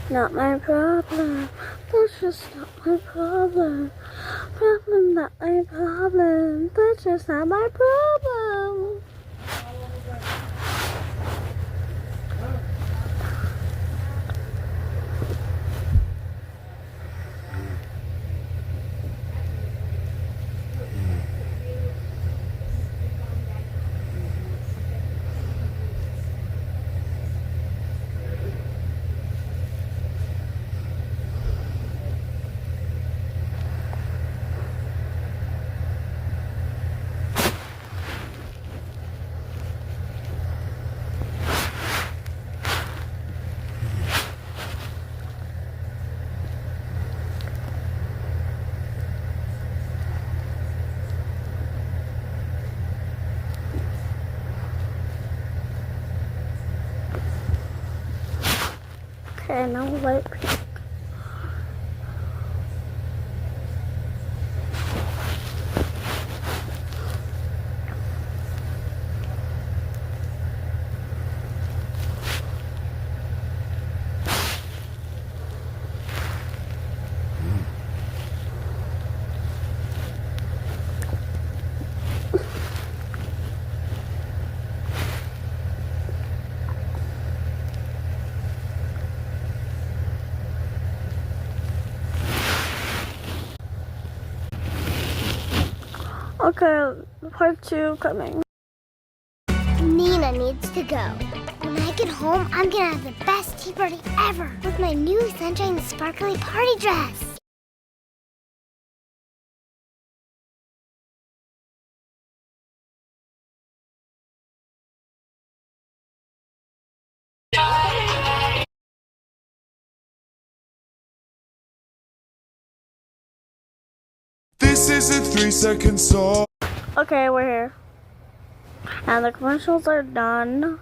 Not my problem. That's just not my problem. Problem, not my problem. That's just not my problem. Okay, now light pink. Okay, part 2 coming. Nina needs to go. When I get home, I'm gonna have the best tea party ever with my new sunshine sparkly party dress. This is a 3-second song. Okay, we're here. And the commercials are done.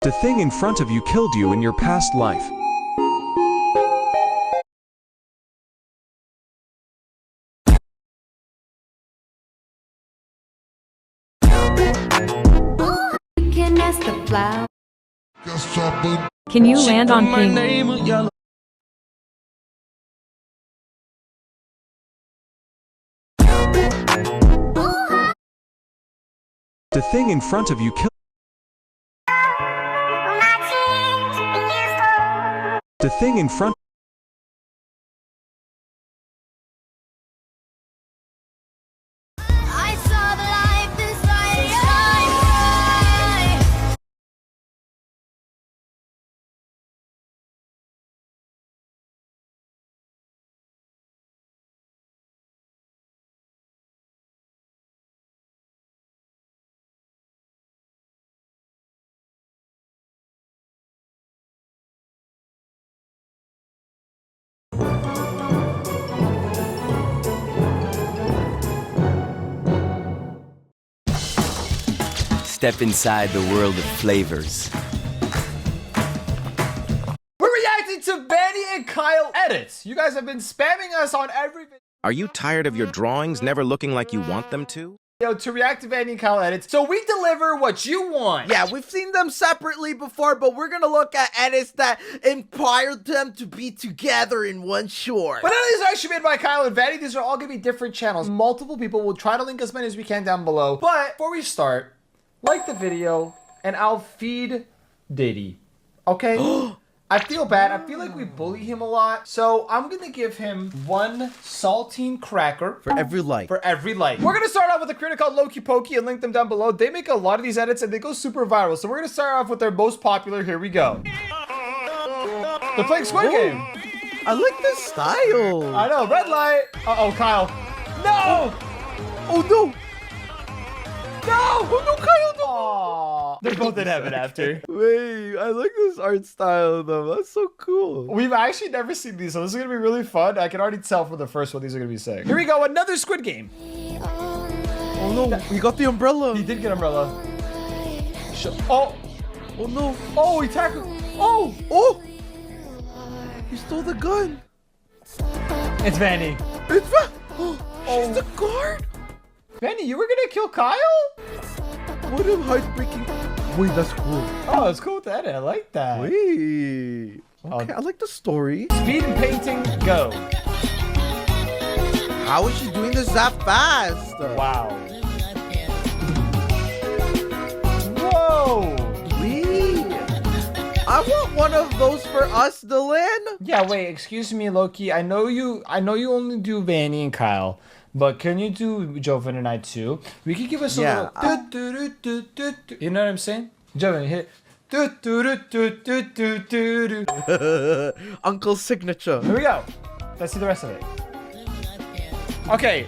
The thing in front of you killed you in your past life. Can you land on pink? The thing in front of you killed. The thing in front. I saw the light inside your eye. Step inside the world of flavors. We're reacting to Benny and Kyle edits. You guys have been spamming us on every video. Are you tired of your drawings never looking like you want them to? To react to Benny and Kyle edits, so we deliver what you want. Yeah, we've seen them separately before, but we're gonna look at edits that inspired them to be together in one short. But none of these are actually made by Kyle and Vanny. These are all gonna be different channels. Multiple people will try to link as many as we can down below. But before we start, like the video, and I'll feed Diddy. Okay? I feel bad. I feel like we bully him a lot. So I'm gonna give him one saltine cracker. For every like. For every like. We're gonna start off with a creator called Loki Pokey and link them down below. They make a lot of these edits and they go super viral. So we're gonna start off with their most popular. Here we go. They're playing Squid Game. I like this style. I know, red light. Uh-oh, Kyle. No! Oh no! No! Oh no, Kyle, no! Aww. They're both in heaven after. Wait, I like this art style though. That's so cool. We've actually never seen these, so this is gonna be really fun. I can already tell from the first one, these are gonna be sick. Here we go, another Squid Game. Oh no, we got the umbrella. He did get umbrella. Oh! Oh no. Oh, he tackled. Oh! Oh! He stole the gun. It's Vanny. It's She's the guard. Vanny, you were gonna kill Kyle? What a heartbreaking. Wait, that's cool. Oh, it's cool with that. I like that. Wait. Okay, I like the story. Speed and painting, go. How is she doing this that fast? Wow. Whoa. Wait. I want one of those for us, Dylan. Yeah, wait, excuse me, Loki. I know you only do Vanny and Kyle. But can you do Joven and I too? We could give us a little. You know what I'm saying? Joven, hit. Uncle's signature. Here we go. Let's see the rest of it. Okay.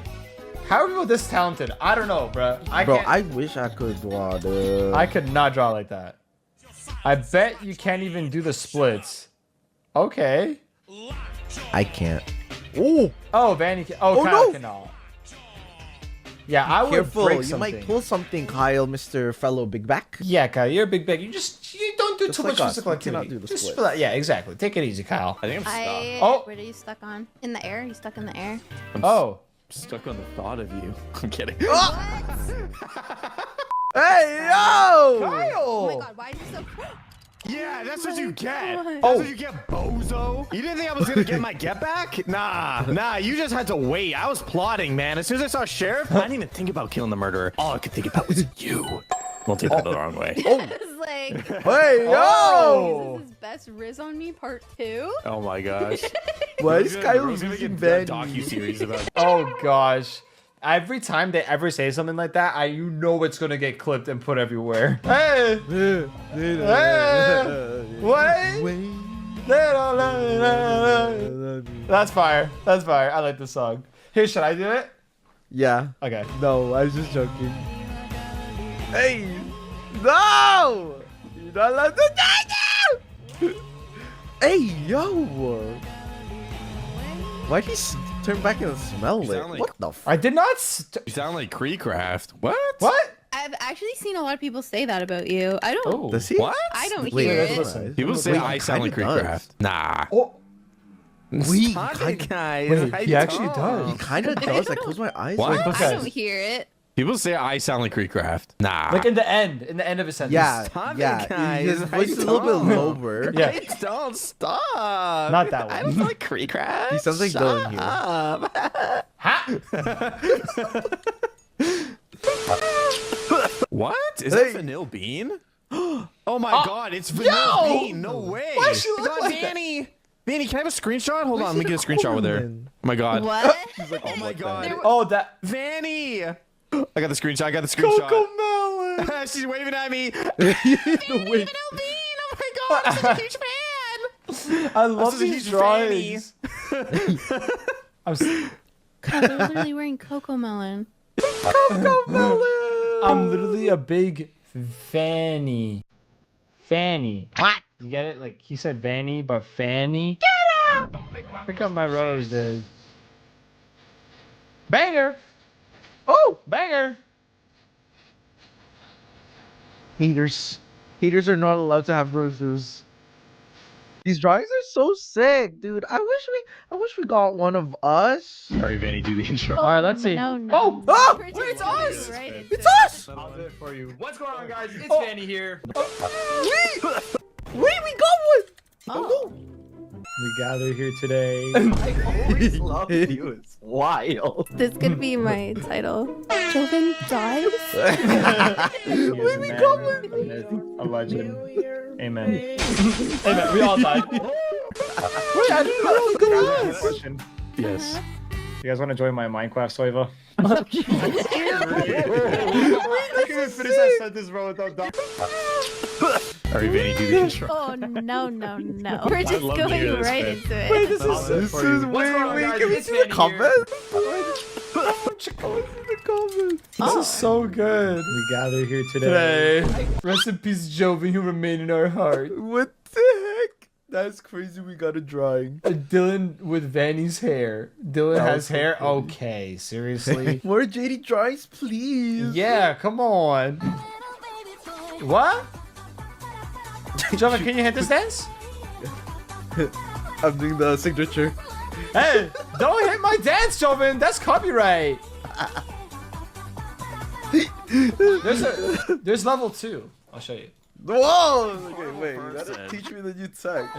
How are people this talented? I don't know, bro. I wish I could draw this. I could not draw like that. I bet you can't even do the splits. Okay. I can't. Oh. Oh, Vanny can. Oh, Kyle no. cannot. Yeah, I would Careful, break you something. might pull something, Kyle, Mr. Fellow Big Back. Yeah, Kyle, you're a big bag. You don't do Just too like much us, physical we cannot activity. do the Just splits. for that. Yeah, exactly. Take it easy, Kyle. I think I'm stuck. Oh. What are you stuck on? In the air? You stuck in the air? Oh. Stuck on the thought of you. I'm kidding. Hey, yo! Kyle! Oh my god, why are you so... Yeah, that's what you get. That's Oh. what you get, bozo. You didn't think I was gonna get my get back? Nah, you just had to wait. I was plotting, man. As soon as I saw Sheriff, I didn't even think about killing the murderer. All I could think about was you. Don't take that the wrong way. It's like... Hey, yo! This is best Riz on me part 2? Oh my gosh. Why is Kyle Bro's gonna losing get a Vanny? docu-series about Oh gosh. Every time they ever say something like that, you know it's gonna get clipped and put everywhere. Hey! What? That's fire. That's fire. I like this song. Here, should I do it? Yeah. Okay. No, I was just joking. Hey! No! You're not allowed to die now! Hey, yo! Why'd he turn back and smell it? sound like- What the f- I did not. You sound like Creecraft. What? What? I've actually seen a lot of people say that about you. I don't. Oh. Does he? What? I don't Wait, hear let's it. listen. People say Wait, I he sound like kinda Creekcraft. does. Nah. Oh. Wait, Stop kinda- it, guys. Wait, How he you actually talk? does. He kind of does. I close my eyes. What? Like, Okay. I don't hear it. People say I sound like Creekcraft. Nah. Like in the end of a sentence. yeah, Stop it, yeah. guys. His How voice you is a little bit talk? lower. Yeah. Hey, don't stop. Not that I one. don't sound like Creekcraft. He sounds like Shut Dylan here. up. What? Is Hey. that Vanille Bean? Oh my god, it's Vanille Bean. No way. Why does she look God, like that? Vanny. Vanny, can I have a screenshot? Hold Why on, is let me it get a screenshot with her. Coleman? Oh my god. What? Oh my god. Oh, that Vanny. I got the screenshot. I got the screenshot. Cocomelon. She's waving at me. The way- Vanille Bean. Oh my god, I'm such a huge fan. I love such a these huge drawings. I'm, s- God, they're literally wearing Coco Melon. I'm literally a big fanny. Fanny. What? You get it? Like he said Vanny, but Fanny. Get up! Pick up my roses. Banger! Oh, banger! Haters. Haters are not allowed to have roses. These drawings are so sick, dude. I wish we got one of us. Sorry, Vanny, do the intro. All right, let's see. No, no. Oh, oh! We're Wait, just it's us! doing it right It's into us! I'll do it for you. What's going on, guys? It's Oh. Fanny here. Wait, we got one. Oh. We gather here today. I always love you. It's wild. This could be my title. Joven dies? Wait, we got one. A legend. Amen. Amen. We all died. Wait, I didn't know that was gonna ask. Question. Yes. You guys want to join my Minecraft server? I couldn't finish that sentence, bro, without dying. Sorry, Vanny, do the intro. Oh, no, no, no. We're just love to going hear this, right man. into it. Wait, this is What's going on, wait, guys? can we It's see the Fanny comments? This is so good. We gather here today. Rest in peace, Joven, who remain in our heart. What the heck? That's crazy. We got a drawing. Dylan with Vanny's hair. Dylan That has was so hair? funny. Okay, seriously? More JD drawings, please. Yeah, come on. What? Joven, can you hit this dance? I'm doing the signature. Hey, don't hit my dance, Joven. That's copyright. There's level 2. I'll show you. Whoa! Okay, wait. You gotta teach me the new tech.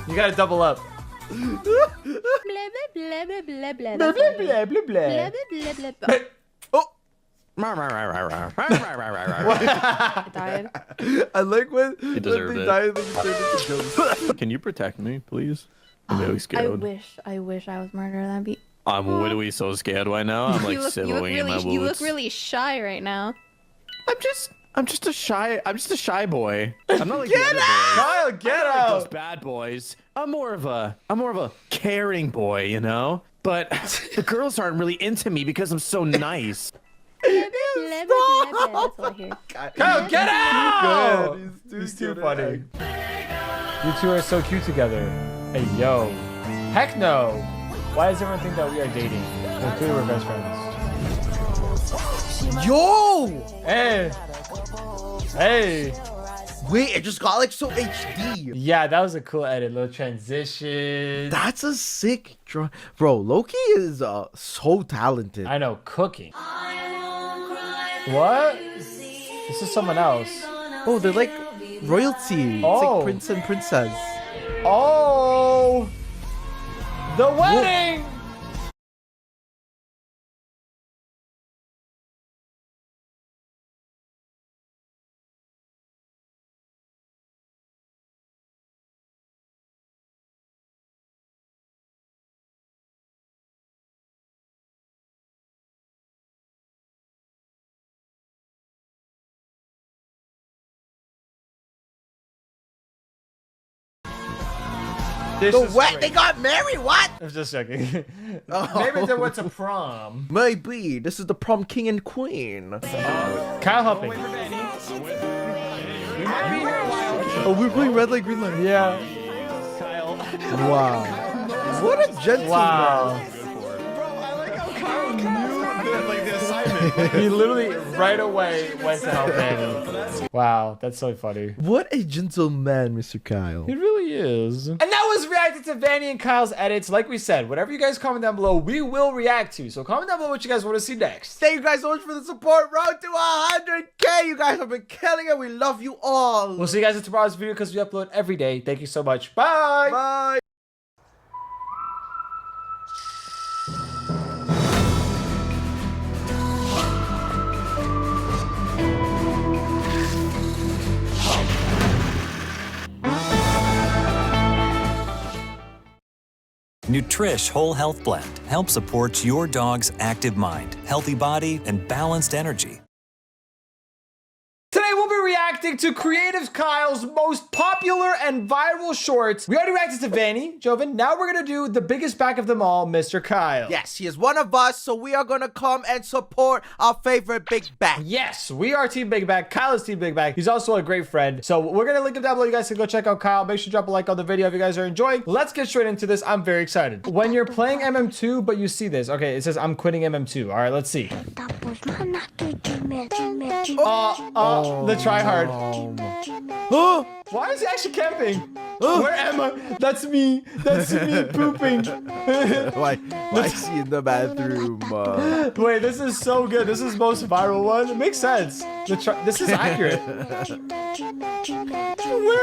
You gotta double up. Blah, blah, blah, blah, blah, blah, Blah, blah, blah, blah, blah, blah, blah. blah, blah, blah, blah. Oh! I died. I like when deserved they it. die and then you turn into ghosts. Can you protect me, please? I'm really I scared. wish I was murdered. That'd be. I'm literally so scared right now. I'm like you look sizzling in my boots. really, you look really shy right now. I'm just a shy boy. I'm not like the other boys. Kyle, get I'm not like those out! bad boys. I'm more of a caring boy, you know? But the girls aren't really into me because I'm so nice. Blah, blah, blah, blah, blah. That's all I hear. Kyle, get out! Good. He's too funny. You two are so cute together. Hey, yo. Heck no! Why does everyone think that we are dating? We're clearly we're best friends. Yo! Hey! Hey! Wait, it just got like so HD. Yeah, that was a cool edit. Little transition. That's a sick drawing. Bro, Loki is so talented. I know, cooking. What? This is someone else. Oh, they're like royalty. It's Oh. like prince and princess. Oh! The wedding! This is great. They got married? What? I was just checking. Oh. Maybe they went to prom. Maybe. This is the prom king and queen. Kyle helping. Oh, we're playing red light, green light. Yeah. Wow. What a gentleman. Wow. like the assignment. He literally right away went to help Vanny. Wow, that's so funny. What a gentleman, Mr. Kyle. He really is. And that was reacting to Vanny and Kyle's edits. Like we said, whatever you guys comment down below, we will react to. So comment down below what you guys want to see next. Thank you guys so much for the support. Road to 100K. You guys have been killing it. We love you all. We'll see you guys in tomorrow's video because we upload every day. Thank you so much. Bye. Bye. Nutrish Whole Health Blend helps support your dog's active mind, healthy body, and balanced energy. Today we'll be reacting to Creative Kyle's most popular and viral shorts. We already reacted to Vanny, Joven. Now we're gonna do the biggest back of them all, Mr. Kyle. Yes, he is one of us, so we are gonna come and support our favorite big back. Yes, we are Team Big Back. Kyle is Team Big Back. He's also a great friend. So we're gonna link him down below. You guys can go check out Kyle. Make sure to drop a like on the video if you guys are enjoying. Let's get straight into this. I'm very excited. When you're playing MM2, but you see this. Okay, it says I'm quitting MM2. All right, let's see. The try hard. Oh, Why is he actually camping? Where am I? That's me. That's me pooping. why is he in the bathroom? Wait, this is so good. This is most viral one. It makes sense. This is accurate. Where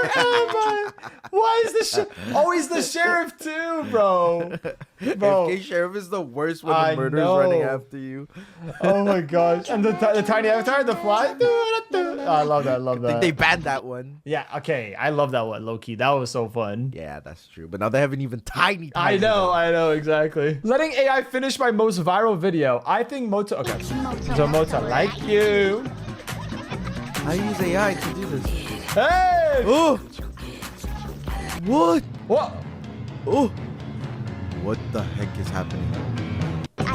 am I? Why is the Oh, he's the sheriff too, bro. FK Sheriff is the worst when the murder's running after you. Oh my gosh. And the tiny avatar, the fly. Oh, I love that. I love that. I think they banned that one. Yeah, okay. I love that one, low-key. That was so fun. Yeah, that's true. But now they have an even tiny. I know, exactly. Letting AI finish my most viral video. I think Mota. Okay. So Mota, like you. I use AI to do this. Hey! Oh! What? What? Oh! What the heck is happening?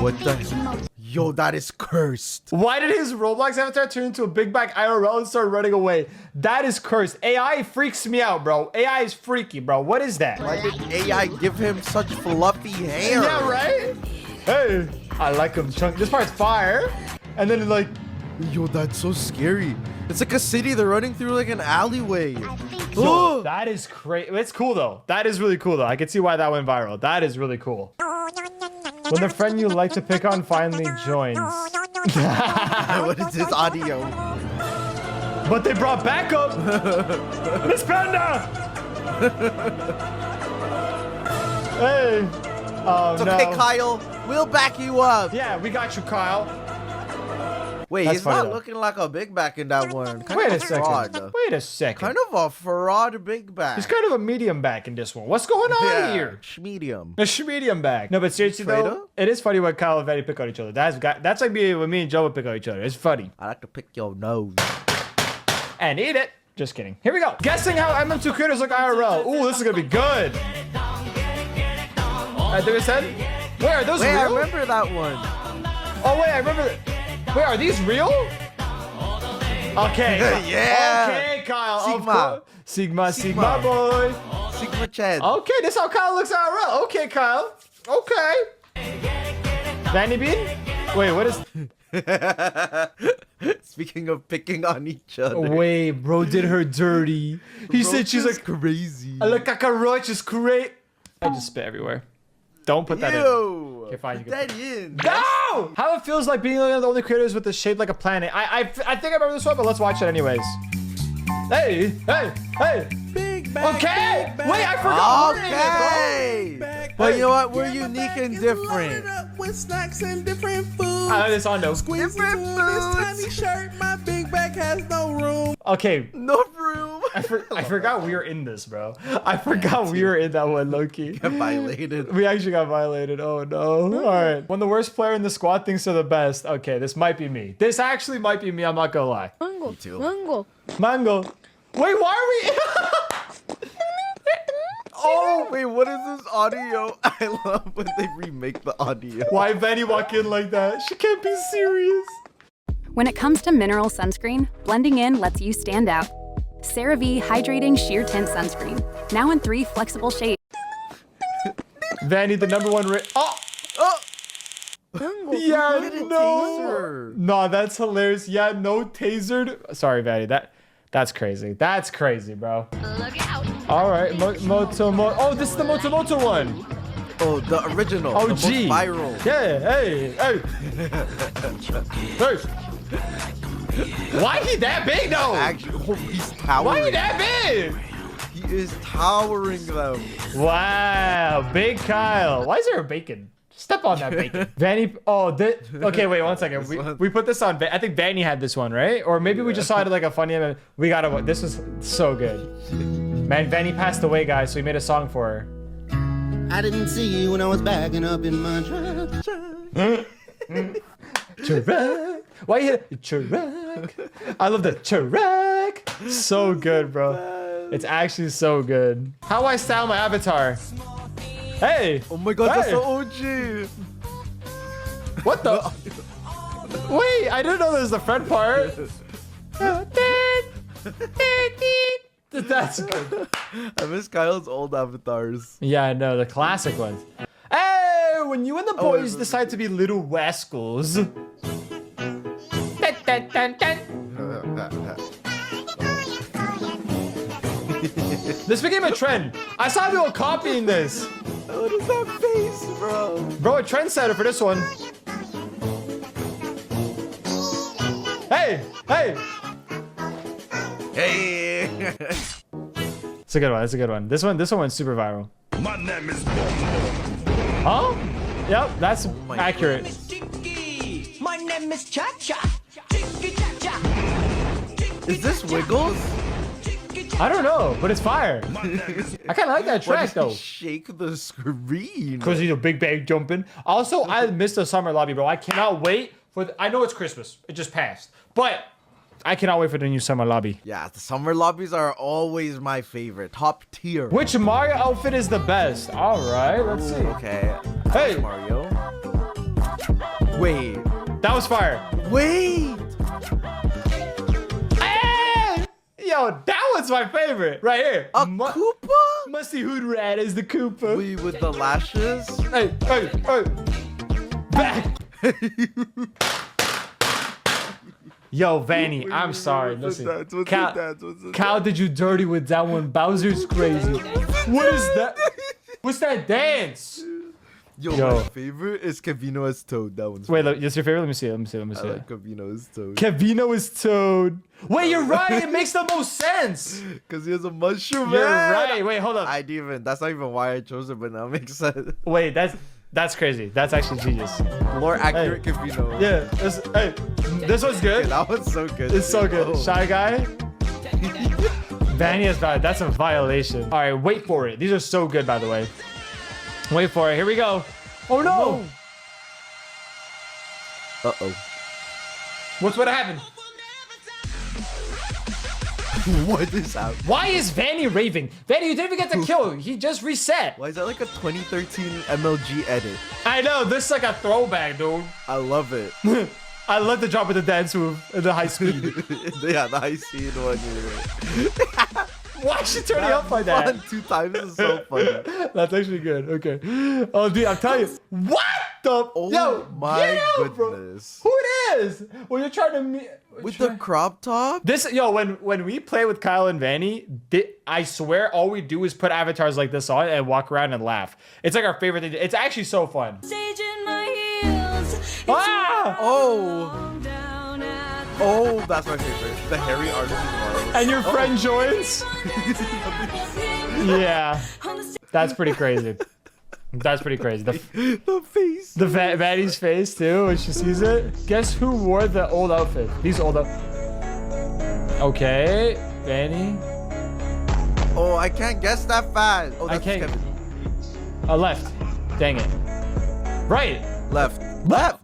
What the? Yo, that is cursed. Why did his Roblox avatar turn into a big back IRL and start running away? That is cursed. AI freaks me out, bro. AI is freaky, bro. What is that? Why did AI give him such fluffy hair? Yeah, right? Hey, I like him chunk. This part's fire. And then like, yo, that's so scary. It's like a city. They're running through like an alleyway. Yo, that is crazy. It's cool though. That is really cool though. I can see why that went viral. That is really cool. When the friend you like to pick on finally joins. What is this audio? But they brought backup. Miss Panda. Hey. Oh, it's no. okay, Kyle. We'll back you up. Yeah, we got you, Kyle. Wait, That's he's not though. looking like a big back in that one. Wait a second. Wait a second. Kind of a fraud big back. He's kind of a medium back in this one. What's going on here? Medium. A medium back. No, but seriously though, it is funny when Kyle and Vanny pick on each other. That's like when me and Joe would pick on each other. It's funny. I like to pick your nose. And eat it. Just kidding. Here we go. Guessing how MM2 creators look IRL. Ooh, this is gonna be good. Did we said? Wait, are those real? I remember that one. Oh wait, I remember. Wait, are these real? Okay. Yeah. Okay, Kyle. Sigma. Sigma boy. Sigma Chad. Okay, this is how Kyle looks IRL. Okay, Kyle. Okay. Vanny Bean? Wait, what is... Speaking of picking on each other. Wait, bro did her dirty. He said she's like crazy. La cockroach is great. I just spit everywhere. Don't put that in. Okay, fine. You can put that in. No! How it feels like being one of the only creators with a shape like a planet. I think I remember this one, but let's watch it anyways. Hey! Big back, Okay! big back. Wait, I forgot. Okay! But you know what? We're unique and different. With snacks and different foods. I have this on though. Squeeze into this tiny shirt. My big back has no room. Okay. No room. I forgot we were in this, bro. I forgot we were in that one, Loki. Got violated. We actually got violated. Oh no. All right. When the worst player in the squad thinks they're the best. Okay, this might be me. This actually might be me. I'm not gonna lie. Mango. too. Mango. Wait, why are we? Oh, wait, what is this audio? I love when they remake the audio. Why Vanny walk in like that? She can't be serious. When it comes to mineral sunscreen, blending in lets you stand out. CeraVe Hydrating Sheer Tint Sunscreen. Now in 3 flexible shades. Vanny, the #1 Oh! Yeah, no. No, that's hilarious. Yeah, no tasered. Sorry, Vanny. That's crazy. That's crazy, bro. Look out. All right, Moto. Oh, this is the Moto one. Oh, the original. Oh, the most G. viral. Yeah, hey. Hey. Why he that big though? Actually, oh, he's towering. Why he that big? He is towering them. Wow, big Kyle. Why is there a bacon? Step on that bacon. Vanny. Oh, okay, wait 1 second. We put this on. I think Vanny had this one, right? Or maybe we just saw it like a funny. We gotta. This was so good. Man, Vanny passed away, guys, so we made a song for her. I didn't see you when I was backing up in my truck. Truck. Why you hit truck? I love the truck. So good, bro. It's actually so good. How do I style my avatar? Hey. Oh my god, hey. that's the OG. What the? Wait, I didn't know there was the front part. That's good. I miss Kyle's old avatars. Yeah, I know, the classic ones. Hey, when you and the boys decide to be little rascals. This became a trend. I saw people copying this. What is that face, bro? Bro, a trendsetter for this one. Hey, hey. Hey. It's a good one. It's a good one. This one went super viral. My name is Bombo. Oh? Yep, that's accurate. My name is Cha Cha. Is this Wiggles? I don't know, but it's fire. I kind of like that track though. Shake the screen. Because he's a big bag jumping. Also, I missed the summer lobby, bro. I cannot wait for. I know it's Christmas. It just passed, but I cannot wait for the new summer lobby. Yeah, the summer lobbies are always my favorite. Top tier. Which Mario outfit is the best? All right, let's see. Okay. Hey, Mario. Wait. That was fire. Wait. Hey! Yo, that was my favorite right here. A Koopa? Musty Hood Rat is the Koopa. Wait, with the lashes? Hey, hey, hey. Back. Yo, Vanny, I'm sorry. Listen, Cal did you dirty with that one. Bowser's crazy. What is that? What's that dance? Yo, my favorite is Kevino as Toad. That one's wait, that's your favorite? Let me see. Let me see. I like Kevino as Toad. Kevino is Toad. Wait, you're right. It makes the most sense. Because he has a mushroom. You're right. Wait, hold up. That's not even why I chose it, but now it makes sense. Wait, that's crazy. That's actually genius. More accurate Kevino. Yeah. This one's good. Okay, that one's so good. It's so good. Oh. Shy Guy. Vanny is bad. That's a violation. All right, wait for it. These are so good, by the way. Wait for it. Here we go. Oh no! Uh-oh. What happened? What is that? Why is Vanny raving? Vanny, you didn't even get the kill. He just reset. Why is that like a 2013 MLG edit? I know. This is like a throwback, dude. I love it. I love the drop of the dance move and the high speed. Yeah, the high speed one. Why is she turning up like that? 2 times is so funny. That's actually good. Okay. Oh, dude, I'm telling you. What the? Oh, yo, my goodness. Bro. Who it is? When you're trying to with the crop top. When we play with Kyle and Vanny, I swear all we do is put avatars like this on and walk around and laugh. It's like our favorite thing. It's actually so fun. Ah! Oh, that's my favorite. The hairy artist as well. And your friend joins? Yeah. That's pretty crazy. That's pretty crazy. The face. The Vanny's face too when she sees it. Guess who wore the old outfit? These old Okay, Vanny. Oh, I can't guess that fast. Oh, that's Kevin. Kevin. Left. Dang it. Right. Left.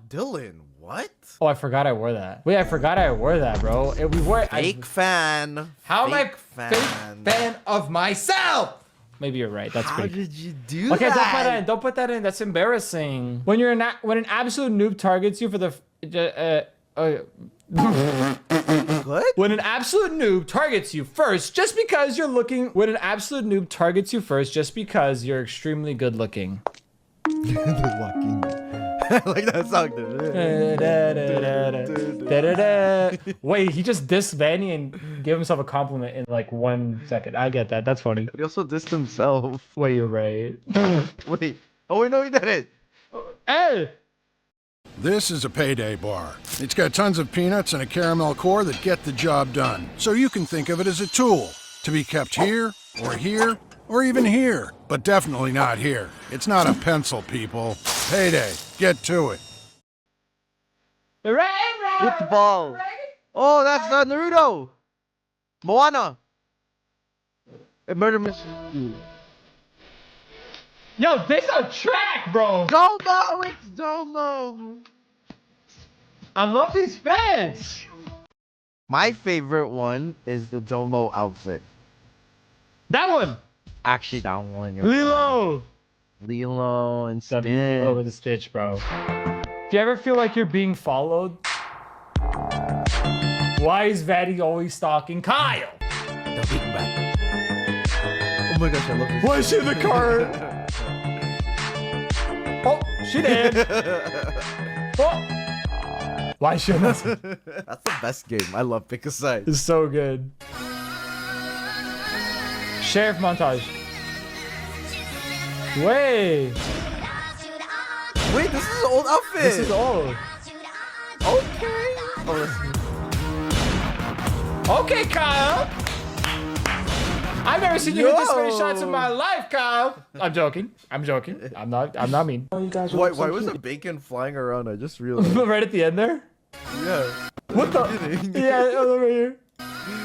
Dylan. What? Oh, I forgot I wore that. Wait, I forgot I wore that, bro. We wore it. Fake fan. How am I fan. fake fan of myself? Maybe you're right. That's How pretty. did you do Okay, that? don't put that in. Don't put that in. That's embarrassing. When an absolute noob targets you for the What? When an absolute noob targets you first, just because you're looking. When an absolute noob targets you first, just because you're extremely good looking. The walking. I like that song. Wait, he just dissed Vanny and gave himself a compliment in like 1 second. I get that. That's funny. He also dissed himself. Wait, you're right. Wait. Oh, wait, no, he didn't. Hey! This is a payday bar. It's got tons of peanuts and a caramel core that get the job done. So you can think of it as a tool to be kept here, or even here. But definitely not here. It's not a pencil, people. Payday. Get to it. With the ball. Oh, that's Naruto. Moana. A murder mystery. Yo, this a track, bro! Domo, it's Domo. I love these fans! My favorite one is the Domo outfit. That one! Actually, that one. Lilo and Spin. Over the Stitch, bro. Do you ever feel like you're being followed? Why is Vanny always stalking Kyle? Oh my gosh, I love this. Why is she in the car? Oh, she did. Oh. Why is she in this? That's the best game. I love Pick a Side. It's so good. Sheriff montage. Wait. Wait, this is an old outfit. This is old. Okay. Oh, okay, Kyle. I've never seen you hit this many shots in my life, Kyle. I'm joking. I'm not mean. Why was the bacon flying around? I just realized. Right at the end there? Yeah. What the? Yeah, over here.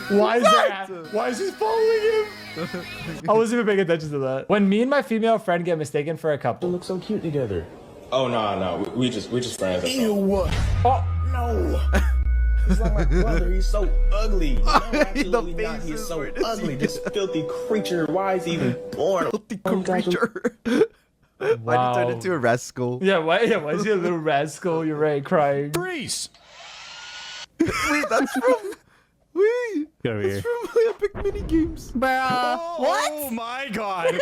Why is that? Why is he following him? I wasn't even paying attention to that. When me and my female friend get mistaken for a couple. They look so cute together. Oh no, we just friends. Ew. Oh no. He's like my brother. He's so ugly. No, absolutely not. He's so ugly. This filthy creature. Why is he even born? Filthy creature. Why did he turn into a rascal? Yeah, why is he a little rascal? You're right, crying. Grease. Wait, that's from. Wait. Get over That's here. from Epic Mini Games. Bruh. Oh my god.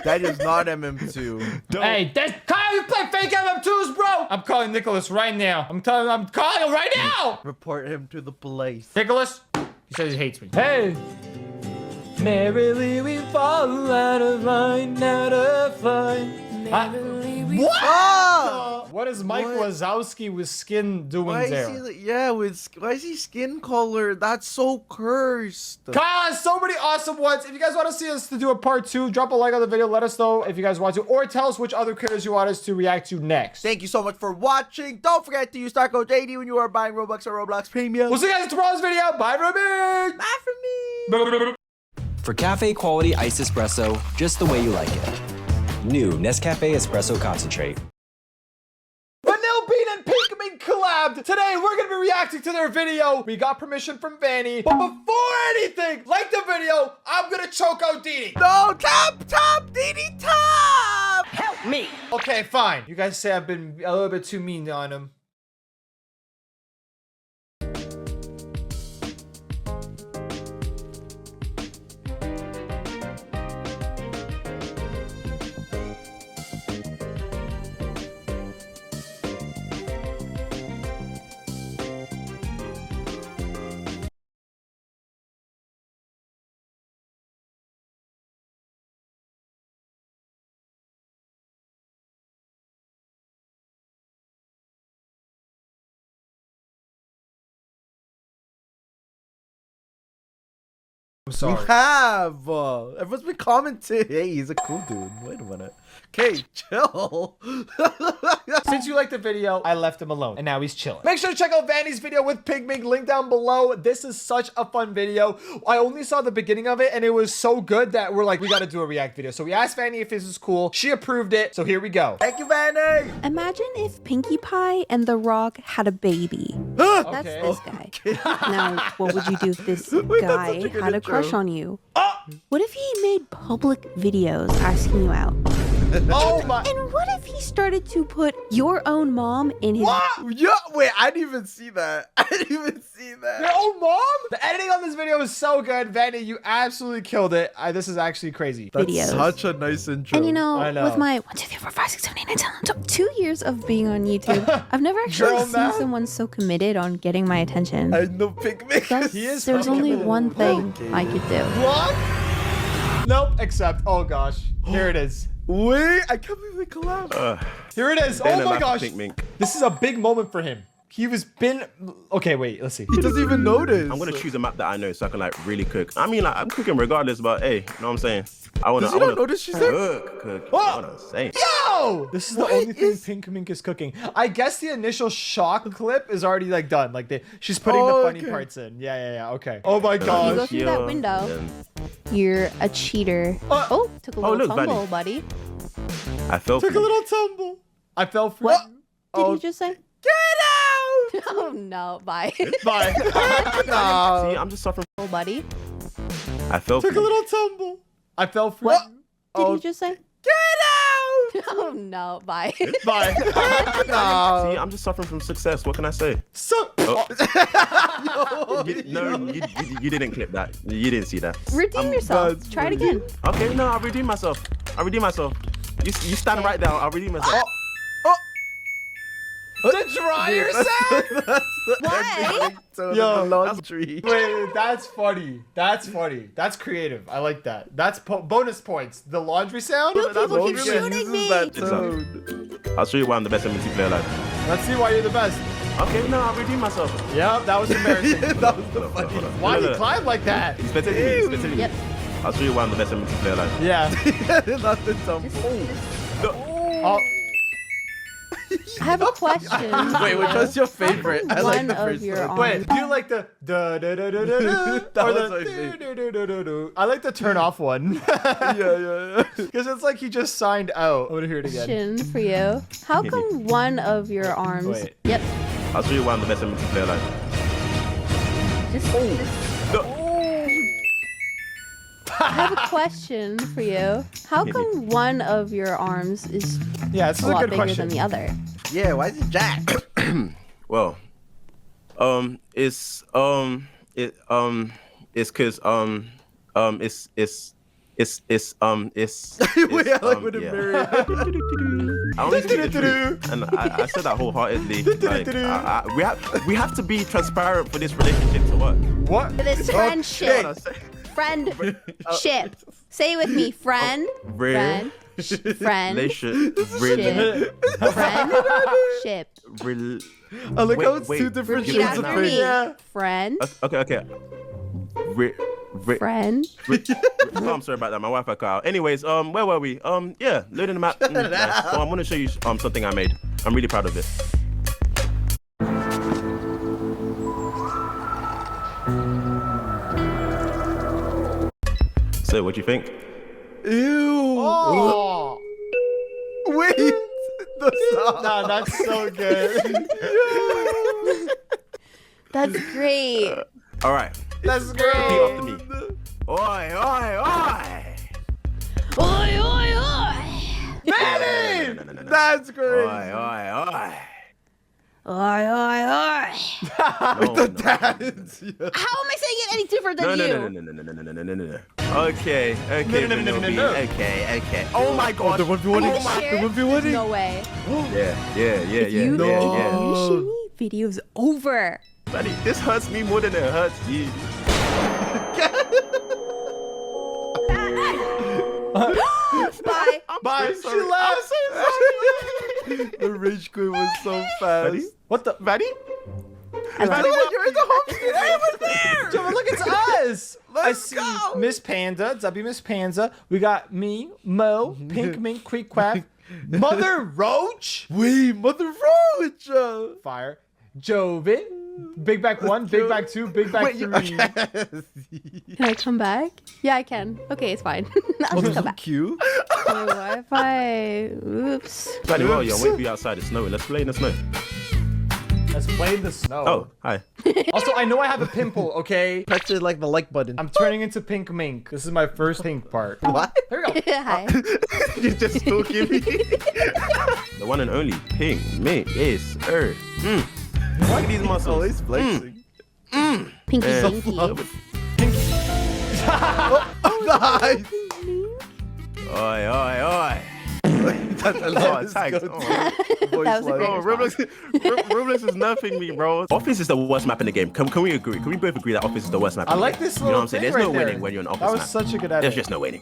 That is not MM2. Hey, Kyle, you play fake MM2s, bro! I'm calling Nicholas right now. I'm calling him right now! Report him to the police. Nicholas, he says he hates me. Hey! Merrily we fall out of line, What? Ah! What is Mike Wazowski with skin doing Why there? is he, why is he skin color? That's so cursed. Kyle has so many awesome ones. If you guys want to see us to do a part 2, drop a like on the video. Let us know if you guys want to, or tell us which other creators you want us to react to next. Thank you so much for watching. Don't forget to use star code JD when you are buying Robux or Roblox Premium. We'll see you guys in tomorrow's video. Bye from me. Bye from me. For cafe quality iced espresso, just the way you like it. New Nescafe Espresso Concentrate. Vanilla Bean and Pinkman collabed. Today, we're going to be reacting to their video. We got permission from Vanny. But before anything, like the video, I'm going to choke out Dee Dee. No, top, Dee Dee, top. Help me. Okay, fine. You guys say I've been a little bit too mean on him. I'm sorry. We have. Everyone's been commenting. Hey, he's a cool dude. Wait a minute. Okay, chill. Since you liked the video, I left him alone, and now he's chilling. Make sure to check out Vanny's video with Pigmink, link down below. This is such a fun video. I only saw the beginning of it, and it was so good that we're like, we gotta do a react video. So we asked Vanny if this is cool. She approved it, so here we go. Thank you, Vanny. Imagine if Pinkie Pie and The Rock had a baby. That's this guy. Now, what would you do if this guy had a crush on you? What if he made public videos asking you out? Oh my! And what if he started to put your own mom in his... What? Yeah, wait, I didn't even see that. I didn't even see that. Your own mom? The editing on this video is so good. Vanny, you absolutely killed it. This is actually crazy. That's videos. such a nice intro. And you know, I know. with my 1, 2, 3, 4, 5, 6, 7, 8, 9, 10, 2 years of being on YouTube, I've never actually Girl, seen man. someone so committed on getting my attention. I know Pigmink. He is There's so only committed. one thing I could do. What? Nope, except, oh gosh. Here it is. Wait, I can't believe they collabed. Here it is. They Oh know my about gosh. Pigmink. This is a big moment for him. He was been... Okay, wait, let's see. He doesn't even notice. I'm gonna choose a map that I know so I can like really cook. I mean, like I'm cooking regardless, but hey, you know what I'm saying? I wanna. Does he not notice she's there? Cook. What? What I'm saying. Yo! This is the only thing Pigmink is cooking. I guess the initial shock clip is already like done. Like she's putting the funny parts in. Yeah. Okay. Oh my You go gosh. through that window. You're a cheater. Oh, took a little look, tumble, Vanny. buddy. I fell. Took a little tumble. I fell for What it. did you just say? Get out! Oh no, bye. Bye. No. See, I'm just suffering. Oh, buddy. I fell. Took a little tumble. I fell for What it. did you just say? Get out! Oh no, bye. Bye. No. See, I'm just suffering from success. What can I say? So... You didn't clip that. You didn't see that. Redeem yourself. Try it again. Okay, no, I'll redeem myself. You stand right there. I'll redeem myself. The dryer sound? Why? Yo, laundry. Wait, that's funny. That's funny. That's creative. I like that. That's bonus points. The laundry sound? You That's people keep really good. shooting me. I'll show you why I'm the best multiplayer live. Let's see why you're the best. Okay, no, I'll redeem myself. Yep, that was embarrassing. That was the funny. Why did he climb like that? He's better than me. He's better than me. Yep. I'll show you why I'm the best multiplayer live. Yeah. Not the tumble. Oh. I have a question. Wait, which was your favorite? I like One the of first your one. Wait, do you like the da da da da da da? That Or was my the favorite. do do do do do? I like the turn off one. Yeah. Because it's like he just signed out. I want to hear it again. Question for you. How come one of your arms? Wait. Yep. I'll show you why I'm the best multiplayer live. I have a question for you. How come one of your arms is Yeah, this is a a lot good bigger question. than the other? Yeah, why is it Jack? Well, it's cause Wait, I like when it yeah. married. I only speak the truth, and I said that wholeheartedly. Like, we have to be transparent for this relationship to work. What? For this friendship. Friend. Oh. Ship. Say it with me. Friend. Friend. Friend. Relationship. Friendship. I like how it's two different Repeat shades of after me. pink. Friend. Okay. Friend. Oh, I'm sorry about that. My Wi-Fi cut out. Anyways, where were we? Yeah, loading the map. Nice. So I'm gonna show you something I made. I'm really proud of it. So, what do you think? Ew. Oh. Wait. Nah, that's so good. That's great. All right. That's Repeat great. after me. Oi, oi, oi. Oi, oi, oi. Manny! No. That's great. Oi, oi, oi. Oi, oi, oi. No. Dance. Yeah. How am I saying it any different than you? No. Okay. No. Okay. Oh my god. The 1v1. The 1v1. No way. Yeah. If you finish me, video's over. Buddy, this hurts me more than it hurts you. Bye. Bye. So sorry. She left. The rage quit was so fast. Buddy? What the? Buddy? I love You're in the home screen. I was there. Joe, look, it's us. I see Miss Panda, W Miss Panda. We got me, Mo, Pink Mink, Quick Quack, Mother Roach. Mother Roach. Fire. Joven. Big Back 1, Big Back 2, Big Back 3. Can I come back? Yeah, I can. Okay, it's fine. I'll just come back. Cute. Wi-Fi. Oops. Bloody well, yo, wait for you outside. It's snowing. Let's play in the snow. Let's play in the snow. Oh, hi. Also, I know I have a pimple, okay? Press it like the like button. I'm turning into Pink Mink. This is my first pink part. What? Here we go. Hi. You're just stalking me. The one and only Pink Mink is Earth. Look at these muscles. Oh, he's flexing. Pinky And- Pinky. Nice. Oi, oi, oi. That's a Oh, lot. tags. That was a great Bro, response. Roblox is nothing me, bro. Office is the worst map in the game. Can we agree? Can we both agree that Office is the worst map? I in the like game? this You know little what I'm saying? thing There's no right there. winning when you're an Office That was map. such a good edit. There's just no winning.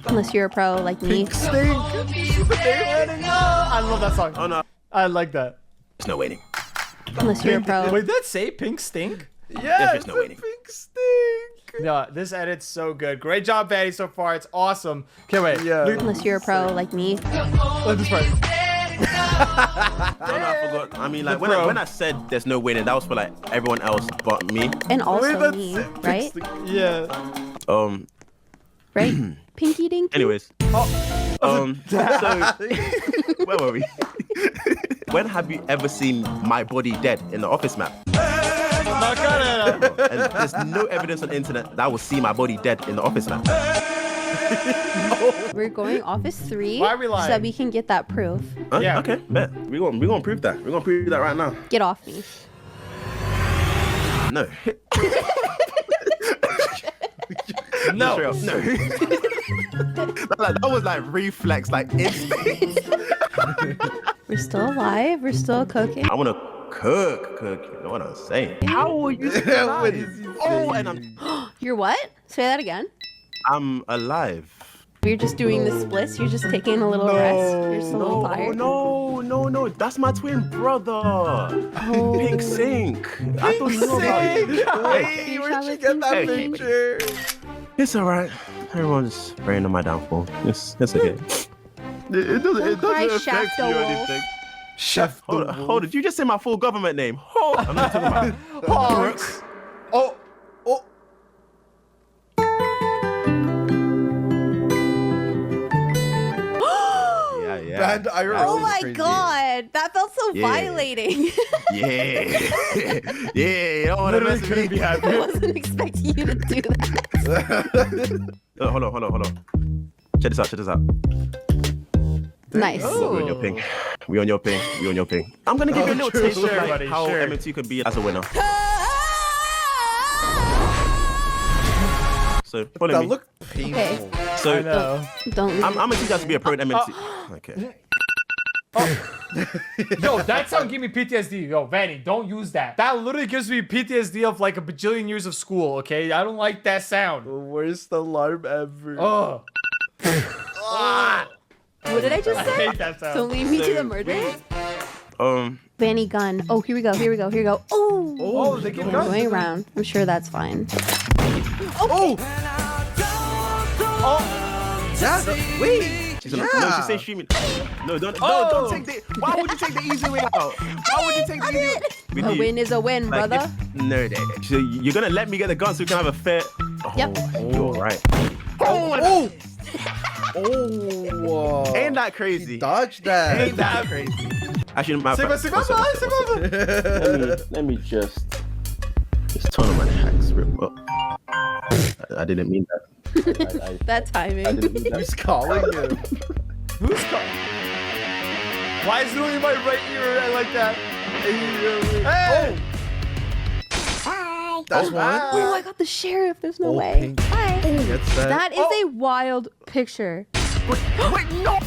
Unless you're a pro like me. Stink. I love that song. Oh no, I like that. there's no winning. Unless you're a pro. Wait, did that say Pink Stink? Yeah, There's it's no a winning. pink stink. No, this edit's so good. Great job, Vanny, so far. It's awesome. Can't wait. Yeah. Unless you're a pro like me. Look at this part. Oh, no, I forgot. I mean, like when I said there's no winning, that was for like everyone else but me. And also that's me, it. right? Yeah. Right? Pinky Dinky? Anyways. So where were we? When have you ever seen my body dead in the Office map? And there's no evidence on the internet that I will see my body dead in the Office map. We're going Office 3 Why are we lying? so that we can get that proof. Huh? Yeah. Okay, bet. We're gonna prove that. We're gonna prove that right now. Get off me. No. No. No. that was like reflex, like instinct. We're still alive. We're still cooking. I wanna cook. You know what I'm saying? How are you still alive? What is he Oh, and You're what? Say that again. I'm alive. You're just doing the splits. You're just taking a little rest. You're just a little tired. No. That's my twin brother. Oh. Pink Sink. I thought you knew about it. Hey, where'd you get that picture? It's alright. Everyone's praying on my downfall. It's okay. It doesn't cry, affect Chef you or Dole. anything. Chef. Hold on. Did you just say my full government name? I'm not talking about Honks. Oh. Yeah. Bad IRL Oh is my crazy. god, that felt so Yeah. violating. Yeah. You don't want to mess with me. I wasn't expecting you to do that. Hold on. Check this out. Nice. We on your ping. I'm gonna give you a little taste of Sure, like, buddy, how sure. MMT can be as a winner. So follow That me. looked painful. Okay. So I know. Don't leave. I'm gonna teach you how to be a pro at MMT. Okay. Yo, that sound give me PTSD. Yo, Vanny, don't use that. That literally gives me PTSD of like a bajillion years of school, okay? I don't like that sound. The worst alarm ever. Oh. What did I just I say? hate that sound. Don't lead me to the murder. Vanny gun. Oh, here we go. Oh. Oh, they give We're guns. going around. I'm sure that's fine. Oh! Yeah, wait. She's no, she said streaming. No, don't take the. Why would you take the easy way out? Why would you take the easy way? With A you. win is a win, Like, brother. No, so you're gonna let me get the gun so we can have a fair. Oh, Yep. You're right. Oh! Ain't that crazy? Dodge that. Ain't that crazy? Actually, my let me just turn on my hacks real quick. I didn't mean that. That timing. I didn't mean that. Who's calling him? Who's calling? Why is it only my right ear like that? Hey! That's one. Oh, I got the sheriff. There's no Oh, way. pink. Hi. Gets that. That is a wild picture. Wait, no!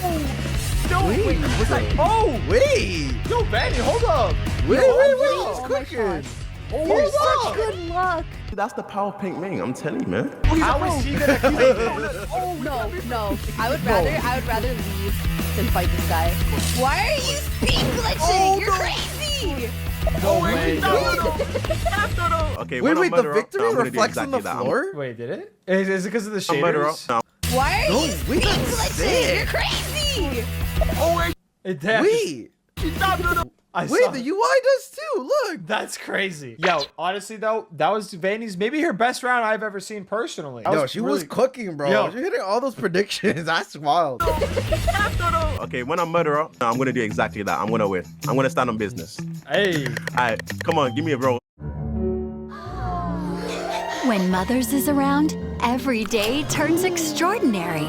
No, wait, was that? Oh! Wait. Yo, Vanny, hold up! Wait. Oh He's my cooking. gosh. Oh You're my such god! good luck. That's the power of Pink Ming. I'm telling you, man. How is he gonna claim it? Oh no. I would rather leave than fight this guy. Why are you speed glitching? You're crazy. No way. Okay, Wait, when wait, I'm the murderer, victory I'm gonna do reflects on exactly the that. floor? Wait, did it? Is it because of the I'm murderer. shaders? No. Why are No, you wait, being that's glitchy? sick. You're crazy. It did. Wait. I Wait, saw the it. UI does too. Look. That's crazy. Yo, honestly though, that was Vanny's maybe her best round I've ever seen personally. That Yo, she was really- cooking, bro. Yo. You're hitting all those predictions. That's wild. Okay, when I'm murderer, I'm gonna do exactly that. I'm gonna win. I'm gonna stand on business. Hey. Alright, come on, give me a roll. When Mother's is around, every day turns extraordinary.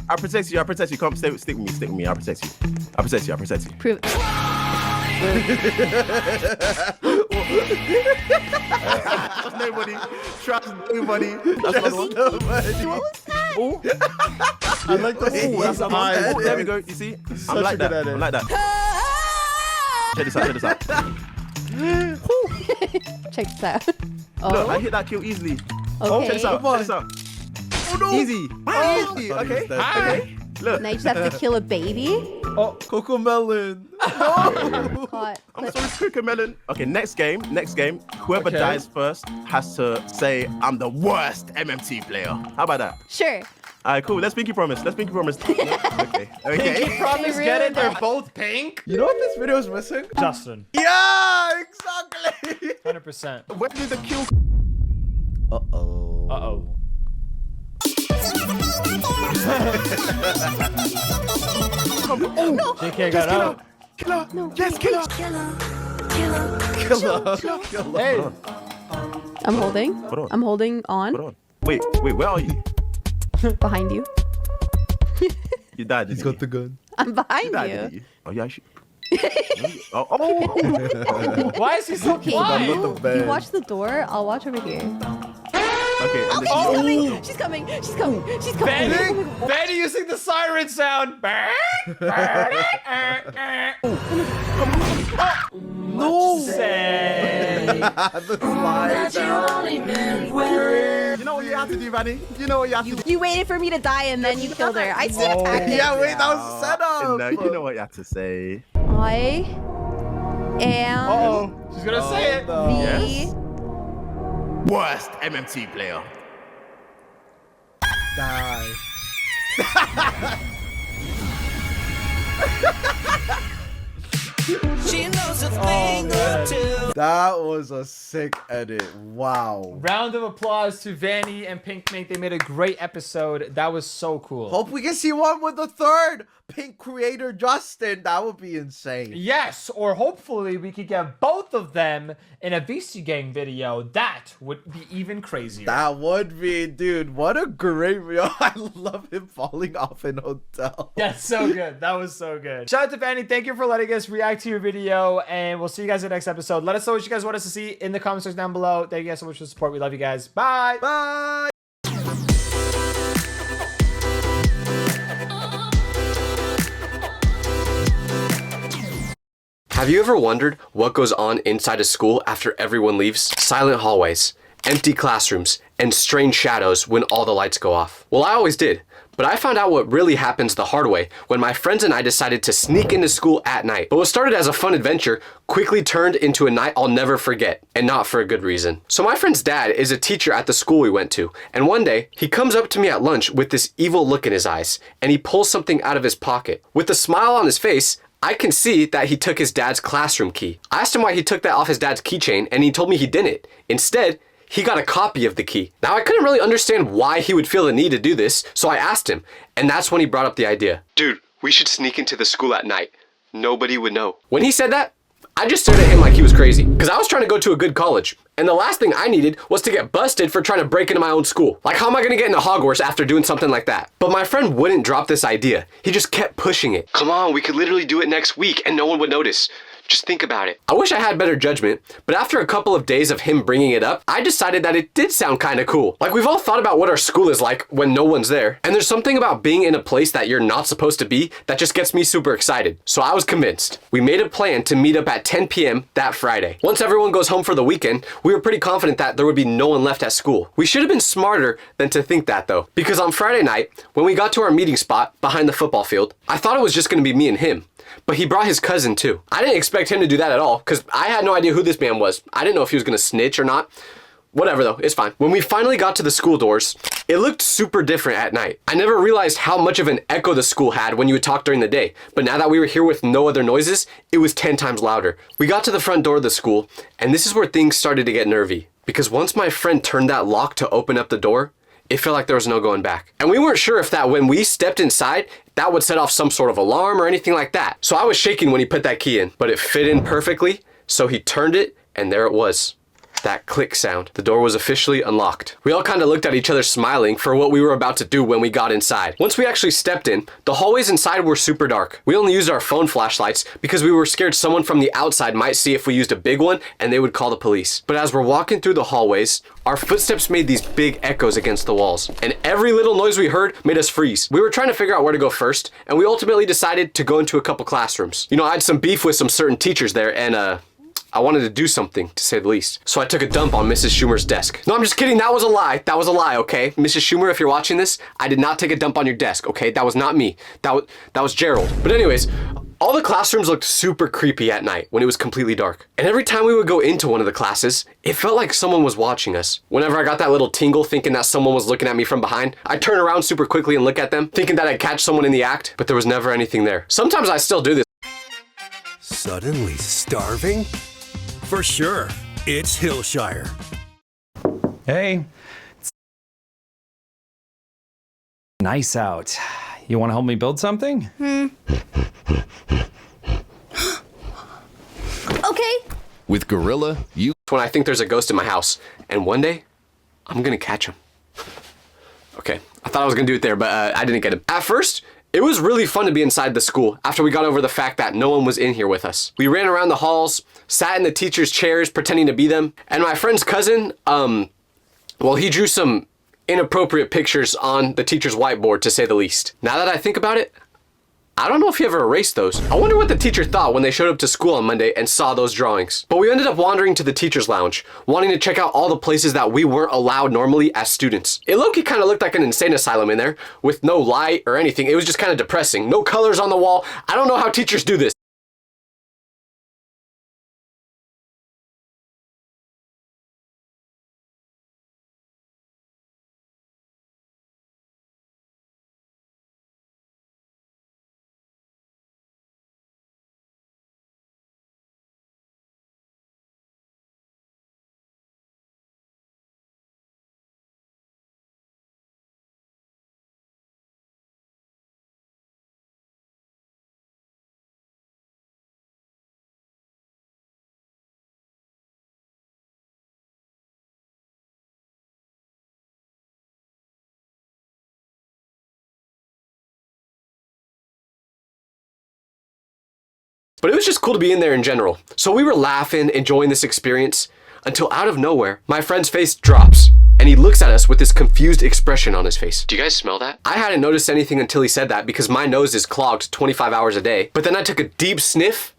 I protect you. I protect you. Come, stick with me. Stick with me. I protect you. I protect you. I protect you. Prove Nobody. Trust nobody. That's my one. Oh. I like the Ooh, that's that's my eyes. one. There we go. You see? Such I'm like a good that. edit. I'm like that. Check this out. Check this out. Check this out. Look, I hit that kill easily. Okay. Check this out. Check this out. Oh, no. Easy. Oh. Easy. Thought he was Okay. dead. Okay. Look. Now you just have to kill a baby. Oh, Coco Melon. Caught. I'm sorry, Cooker Melon. Okay, next game. Whoever Okay. dies first has to say, I'm the worst MMT player. How about that? Sure. Alright, cool. Let's pinky promise. Let's pinky promise. Okay. Pinky promise, They get it? ruined They're it. both pink? You know what this video is missing? Justin. Yeah, exactly. 100%. Where did the kill? Uh-oh. Uh-oh. JK got out. Killer. Yes, killer. Killer. Hey. I'm holding. Hold on. I'm holding on. Hold on. Wait, where are you? Behind you. You died, didn't He's you? got the gun. I'm behind You died, you. didn't you? Oh, yeah, I should. oh. Why is he so Okay, quiet? you watch the door. I'll watch over here. Okay, and Okay, she's coming. She's coming. She's coming. She's coming. Vanny using the siren sound. No. Say. The slide down. You know what you have to do, Vanny? You know what you have to do? You waited for me to die and then you killed her. I see the tactic. Yeah, wait, that was set up. No, you know what you have to say. I am Uh-oh. She's gonna say it. the Yes? Worst MMT player. Die. She knows a thing or two. That was a sick edit. Wow. Round of applause to Vanny and Pink Mink. They made a great episode. That was so cool. Hope we can see one with the third Pink creator, Justin. That would be insane. Yes, or hopefully we could get both of them in a VC Gang video. That would be even crazier. That would be, dude. What a great video. I love him falling off an hotel. That's so good. That was so good. Shout out to Vanny. Thank you for letting us react to your video. And we'll see you guys in the next episode. Let us know what you guys want us to see in the comment section down below. Thank you guys so much for the support. We love you guys. Bye. Bye. Have you ever wondered what goes on inside a school after everyone leaves? Silent hallways, empty classrooms, and strange shadows when all the lights go off. Well, I always did, but I found out what really happens the hard way when my friends and I decided to sneak into school at night. But what started as a fun adventure quickly turned into a night I'll never forget, and not for a good reason. So my friend's dad is a teacher at the school we went to, and one day he comes up to me at lunch with this evil look in his eyes, and he pulls something out of his pocket. With a smile on his face, I can see that he took his dad's classroom key. I asked him why he took that off his dad's keychain, and he told me he didn't. Instead, he got a copy of the key. Now, I couldn't really understand why he would feel the need to do this, so I asked him, and that's when he brought up the idea. Dude, we should sneak into the school at night. Nobody would know. When he said that, I just stared at him like he was crazy, because I was trying to go to a good college, and the last thing I needed was to get busted for trying to break into my own school. Like, how am I gonna get into Hogwarts after doing something like that? But my friend wouldn't drop this idea. He just kept pushing it. Come on, we could literally do it next week, and no one would notice. Just think about it. I wish I had better judgment, but after a couple of days of him bringing it up, I decided that it did sound kind of cool. Like, we've all thought about what our school is like when no one's there, and there's something about being in a place that you're not supposed to be that just gets me super excited. So I was convinced. We made a plan to meet up at 10 p.m. that Friday. Once everyone goes home for the weekend, we were pretty confident that there would be no one left at school. We should have been smarter than to think that though, because on Friday night, when we got to our meeting spot behind the football field, I thought it was just gonna be me and him. but he brought his cousin too. I didn't expect him to do that at all, because I had no idea who this man was. I didn't know if he was gonna snitch or not. Whatever though, it's fine. When we finally got to the school doors, it looked super different at night. I never realized how much of an echo the school had when you would talk during the day, but now that we were here with no other noises, it was 10 times louder. We got to the front door of the school, and this is where things started to get nervy, because once my friend turned that lock to open up the door, it felt like there was no going back. And we weren't sure if that when we stepped inside, that would set off some sort of alarm or anything like that. So I was shaking when he put that key in, but it fit in perfectly, so he turned it, and there it was. That click sound. The door was officially unlocked. We all kind of looked at each other smiling for what we were about to do when we got inside. Once we actually stepped in, the hallways inside were super dark. We only used our phone flashlights because we were scared someone from the outside might see if we used a big one and they would call the police. But as we're walking through the hallways, our footsteps made these big echoes against the walls, and every little noise we heard made us freeze. We were trying to figure out where to go first, and we ultimately decided to go into a couple classrooms. You know, I had some beef with some certain teachers there, and I wanted to do something, to say the least. So I took a dump on Mrs. Schumer's desk. No, I'm just kidding. That was a lie. That was a lie, okay? Mrs. Schumer, if you're watching this, I did not take a dump on your desk, okay? That was not me. That was Gerald. But anyways, all the classrooms looked super creepy at night when it was completely dark. And every time we would go into one of the classes, it felt like someone was watching us. Whenever I got that little tingle thinking that someone was looking at me from behind, I'd turn around super quickly and look at them, thinking that I'd catch someone in the act, but there was never anything there. Sometimes I still do this. Suddenly starving? For sure, it's Hillshire. Hey. It's nice out. You want to help me build something? Okay. With Gorilla, when I think there's a ghost in my house, and one day, I'm gonna catch him. Okay, I thought I was gonna do it there, but I didn't get him. At first, it was really fun to be inside the school after we got over the fact that no one was in here with us. We ran around the halls, sat in the teachers' chairs pretending to be them, and my friend's cousin, well, he drew some inappropriate pictures on the teacher's whiteboard, to say the least. Now that I think about it, I don't know if he ever erased those. I wonder what the teacher thought when they showed up to school on Monday and saw those drawings. But we ended up wandering to the teacher's lounge, wanting to check out all the places that we weren't allowed normally as students. It low-key kind of looked like an insane asylum in there, with no light or anything. It was just kind of depressing. No colors on the wall. I don't know how teachers do this. But it was just cool to be in there in general. So we were laughing, enjoying this experience, until out of nowhere, my friend's face drops, and he looks at us with this confused expression on his face. Do you guys smell that? I hadn't noticed anything until he said that because my nose is clogged 25 hours a day. But then I took a deep sniff,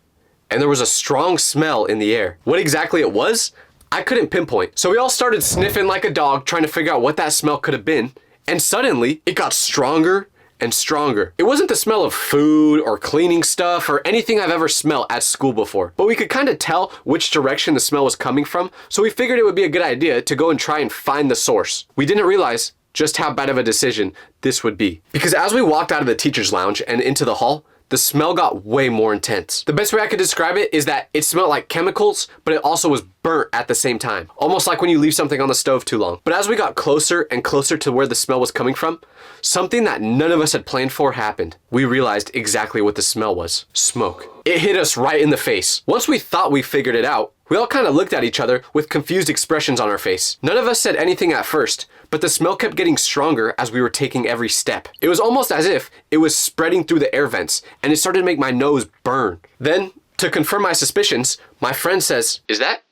and there was a strong smell in the air. What exactly it was, I couldn't pinpoint. So we all started sniffing like a dog, trying to figure out what that smell could have been, and suddenly, it got stronger and stronger. It wasn't the smell of food or cleaning stuff or anything I've ever smelled at school before, but we could kind of tell which direction the smell was coming from, so we figured it would be a good idea to go and try and find the source. We didn't realize just how bad of a decision this would be, because as we walked out of the teacher's lounge and into the hall, the smell got way more intense. The best way I could describe it is that it smelled like chemicals, but it also was burnt at the same time. Almost like when you leave something on the stove too long. But as we got closer and closer to where the smell was coming from, something that none of us had planned for happened. We realized exactly what the smell was. Smoke. It hit us right in the face. Once we thought we figured it out, we all kind of looked at each other with confused expressions on our face. None of us said anything at first, but the smell kept getting stronger as we were taking every step. It was almost as if it was spreading through the air vents, and it started to make my nose burn. Then, to confirm my suspicions, my friend says, Is that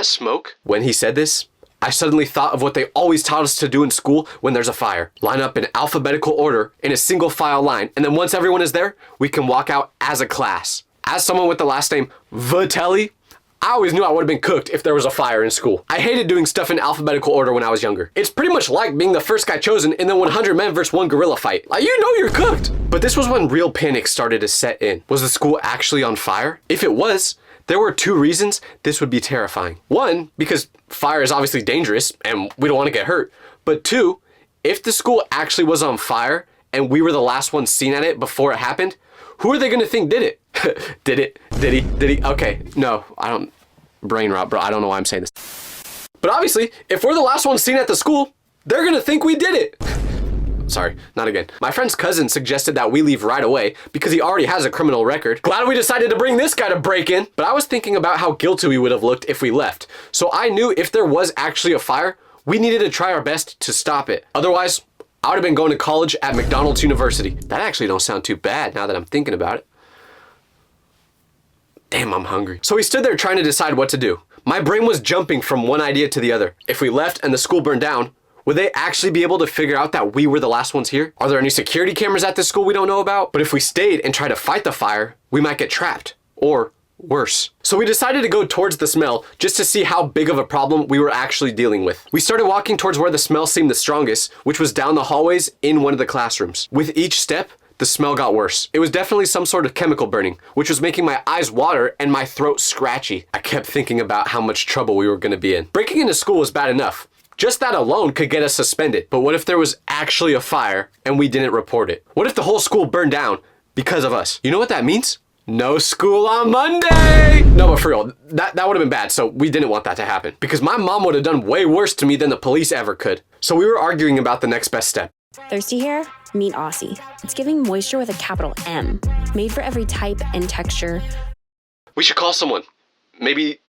smoke? When he said this, I suddenly thought of what they always taught us to do in school when there's a fire. Line up in alphabetical order in a single file line, and then once everyone is there, we can walk out as a class. As someone with the last name Vitelli, I always knew I would have been cooked if there was a fire in school. I hated doing stuff in alphabetical order when I was younger. It's pretty much like being the first guy chosen in the 100 men versus 1 gorilla fight. Like, you know you're cooked. But this was when real panic started to set in. Was the school actually on fire? If it was, there were 2 reasons this would be terrifying. 1, because fire is obviously dangerous and we don't want to get hurt. But 2, if the school actually was on fire and we were the last ones seen at it before it happened, who are they going to think did it? Did he? Okay, no, I don't, brain rot, bro. I don't know why I'm saying this. But obviously, if we're the last ones seen at the school, they're going to think we did it. Sorry, not again. My friend's cousin suggested that we leave right away because he already has a criminal record. Glad we decided to bring this guy to break in. But I was thinking about how guilty we would have looked if we left. So I knew if there was actually a fire, we needed to try our best to stop it. Otherwise, I would have been going to college at McDonald's University. That actually don't sound too bad now that I'm thinking about it. Damn, I'm hungry. So we stood there trying to decide what to do. My brain was jumping from one idea to the other. If we left and the school burned down, would they actually be able to figure out that we were the last ones here? Are there any security cameras at this school we don't know about? But if we stayed and tried to fight the fire, we might get trapped. Or worse. So we decided to go towards the smell just to see how big of a problem we were actually dealing with. We started walking towards where the smell seemed the strongest, which was down the hallways in one of the classrooms. With each step, the smell got worse. It was definitely some sort of chemical burning, which was making my eyes water and my throat scratchy. I kept thinking about how much trouble we were going to be in. Breaking into school was bad enough. Just that alone could get us suspended. But what if there was actually a fire and we didn't report it? What if the whole school burned down because of us? You know what that means? No school on Monday! No, but for real, that would have been bad, so we didn't want that to happen. Because my mom would have done way worse to me than the police ever could. So we were arguing about the next best step. Thirsty hair? Meet Aussie. It's giving moisture with a capital M. Made for every type and texture. We should call someone. Maybe...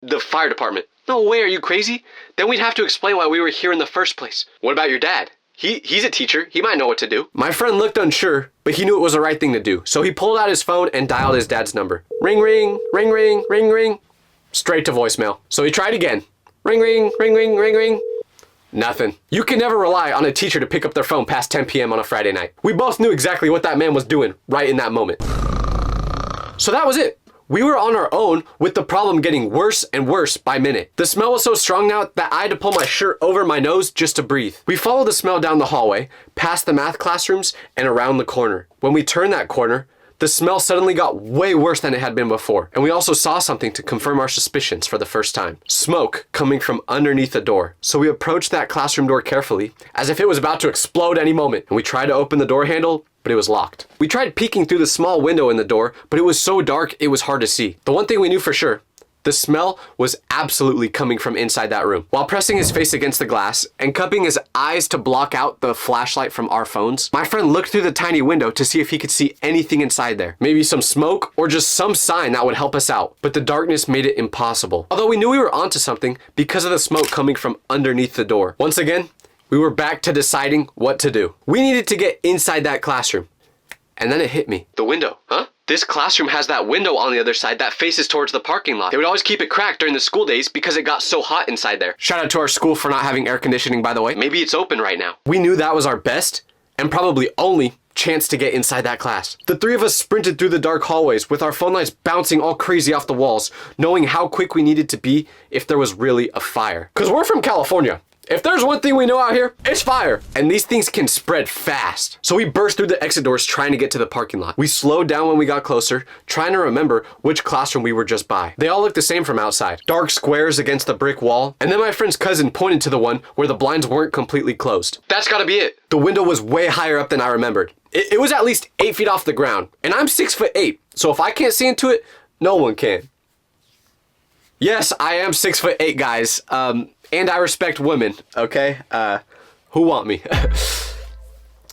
The fire department. No way, are you crazy? Then we'd have to explain why we were here in the first place. What about your dad? He's a teacher. He might know what to do. My friend looked unsure, but he knew it was the right thing to do. So he pulled out his phone and dialed his dad's number. Ring, ring, ring, ring, ring, ring. Straight to voicemail. So he tried again. Ring, ring, ring, ring, ring, ring. Nothing. You can never rely on a teacher to pick up their phone past 10 p.m. on a Friday night. We both knew exactly what that man was doing right in that moment. So that was it. We were on our own with the problem getting worse and worse by minute. The smell was so strong now that I had to pull my shirt over my nose just to breathe. We followed the smell down the hallway, past the math classrooms, and around the corner. When we turned that corner, the smell suddenly got way worse than it had been before. And we also saw something to confirm our suspicions for the first time. Smoke coming from underneath the door. So we approached that classroom door carefully, as if it was about to explode any moment. And we tried to open the door handle, but it was locked. We tried peeking through the small window in the door, but it was so dark it was hard to see. The one thing we knew for sure, the smell was absolutely coming from inside that room. While pressing his face against the glass and cupping his eyes to block out the flashlight from our phones, my friend looked through the tiny window to see if he could see anything inside there. Maybe some smoke or just some sign that would help us out. But the darkness made it impossible. Although we knew we were onto something because of the smoke coming from underneath the door. Once again, we were back to deciding what to do. We needed to get inside that classroom. And then it hit me. The window, huh? This classroom has that window on the other side that faces towards the parking lot. They would always keep it cracked during the school days because it got so hot inside there. Shout out to our school for not having air conditioning, by the way. Maybe it's open right now. We knew that was our best and probably only chance to get inside that class. The three of us sprinted through the dark hallways with our phone lights bouncing all crazy off the walls, knowing how quick we needed to be if there was really a fire. Cause we're from California. If there's one thing we know out here, it's fire. And these things can spread fast. So we burst through the exit doors trying to get to the parking lot. We slowed down when we got closer, trying to remember which classroom we were just by. They all looked the same from outside. Dark squares against the brick wall. And then my friend's cousin pointed to the one where the blinds weren't completely closed. That's gotta be it. The window was way higher up than I remembered. It was at least 8 feet off the ground. And I'm 6'8". So if I can't see into it, no one can. Yes, I am 6'8", guys. And I respect women, okay? Who want me?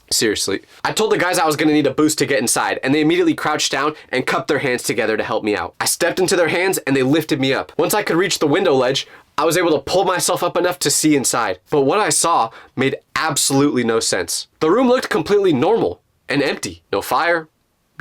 Seriously. I told the guys I was gonna need a boost to get inside, and they immediately crouched down and cupped their hands together to help me out. I stepped into their hands and they lifted me up. Once I could reach the window ledge, I was able to pull myself up enough to see inside. But what I saw made absolutely no sense. The room looked completely normal and empty. No fire,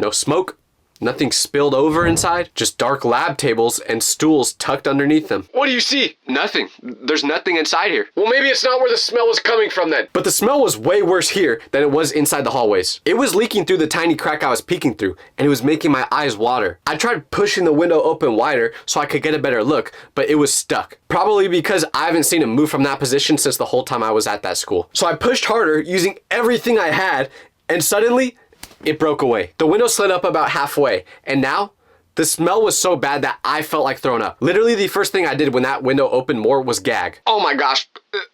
no smoke. Nothing spilled over inside, just dark lab tables and stools tucked underneath them. What do you see? Nothing. There's nothing inside here. Well, maybe it's not where the smell was coming from then. But the smell was way worse here than it was inside the hallways. It was leaking through the tiny crack I was peeking through, and it was making my eyes water. I tried pushing the window open wider so I could get a better look, but it was stuck. Probably because I haven't seen it move from that position since the whole time I was at that school. So I pushed harder using everything I had, and suddenly, it broke away. The window slid up about halfway, and now the smell was so bad that I felt like throwing up. Literally the first thing I did when that window opened more was gag. Oh my gosh,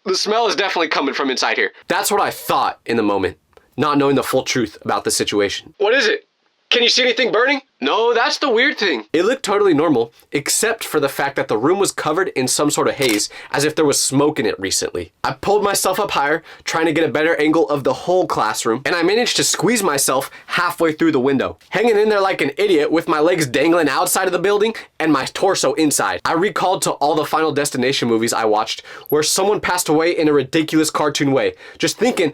the smell is definitely coming from inside here. That's what I thought in the moment, not knowing the full truth about the situation. What is it? Can you see anything burning? No, that's the weird thing. It looked totally normal, except for the fact that the room was covered in some sort of haze, as if there was smoke in it recently. I pulled myself up higher, trying to get a better angle of the whole classroom, and I managed to squeeze myself halfway through the window, hanging in there like an idiot with my legs dangling outside of the building and my torso inside. I recalled to all the Final Destination movies I watched, where someone passed away in a ridiculous cartoon way, just thinking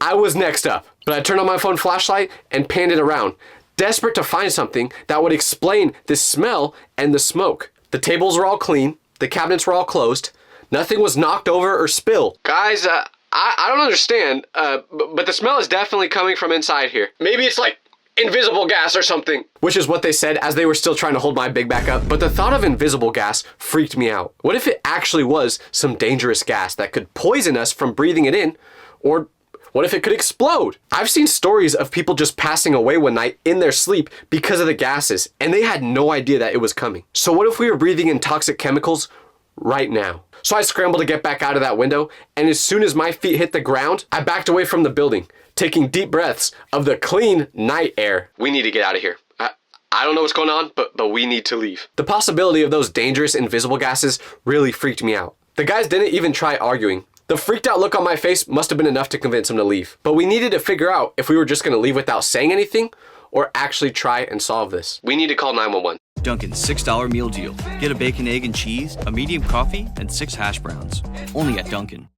I was next up. But I turned on my phone flashlight and panned it around, desperate to find something that would explain the smell and the smoke. The tables were all clean, the cabinets were all closed, nothing was knocked over or spilled. Guys, I don't understand, but the smell is definitely coming from inside here. Maybe it's like invisible gas or something. Which is what they said as they were still trying to hold my big back up. But the thought of invisible gas freaked me out. What if it actually was some dangerous gas that could poison us from breathing it in? Or what if it could explode? I've seen stories of people just passing away one night in their sleep because of the gases, and they had no idea that it was coming. So what if we were breathing in toxic chemicals right now? So I scrambled to get back out of that window, and as soon as my feet hit the ground, I backed away from the building, taking deep breaths of the clean night air. We need to get out of here. I don't know what's going on, but we need to leave. The possibility of those dangerous invisible gases really freaked me out. The guys didn't even try arguing. The freaked out look on my face must have been enough to convince him to leave. But we needed to figure out if we were just gonna leave without saying anything or actually try and solve this. We need to call 911. Dunkin's $6 meal deal. Get a bacon, egg, and cheese, a medium coffee, and 6 hash browns. Only at Dunkin'.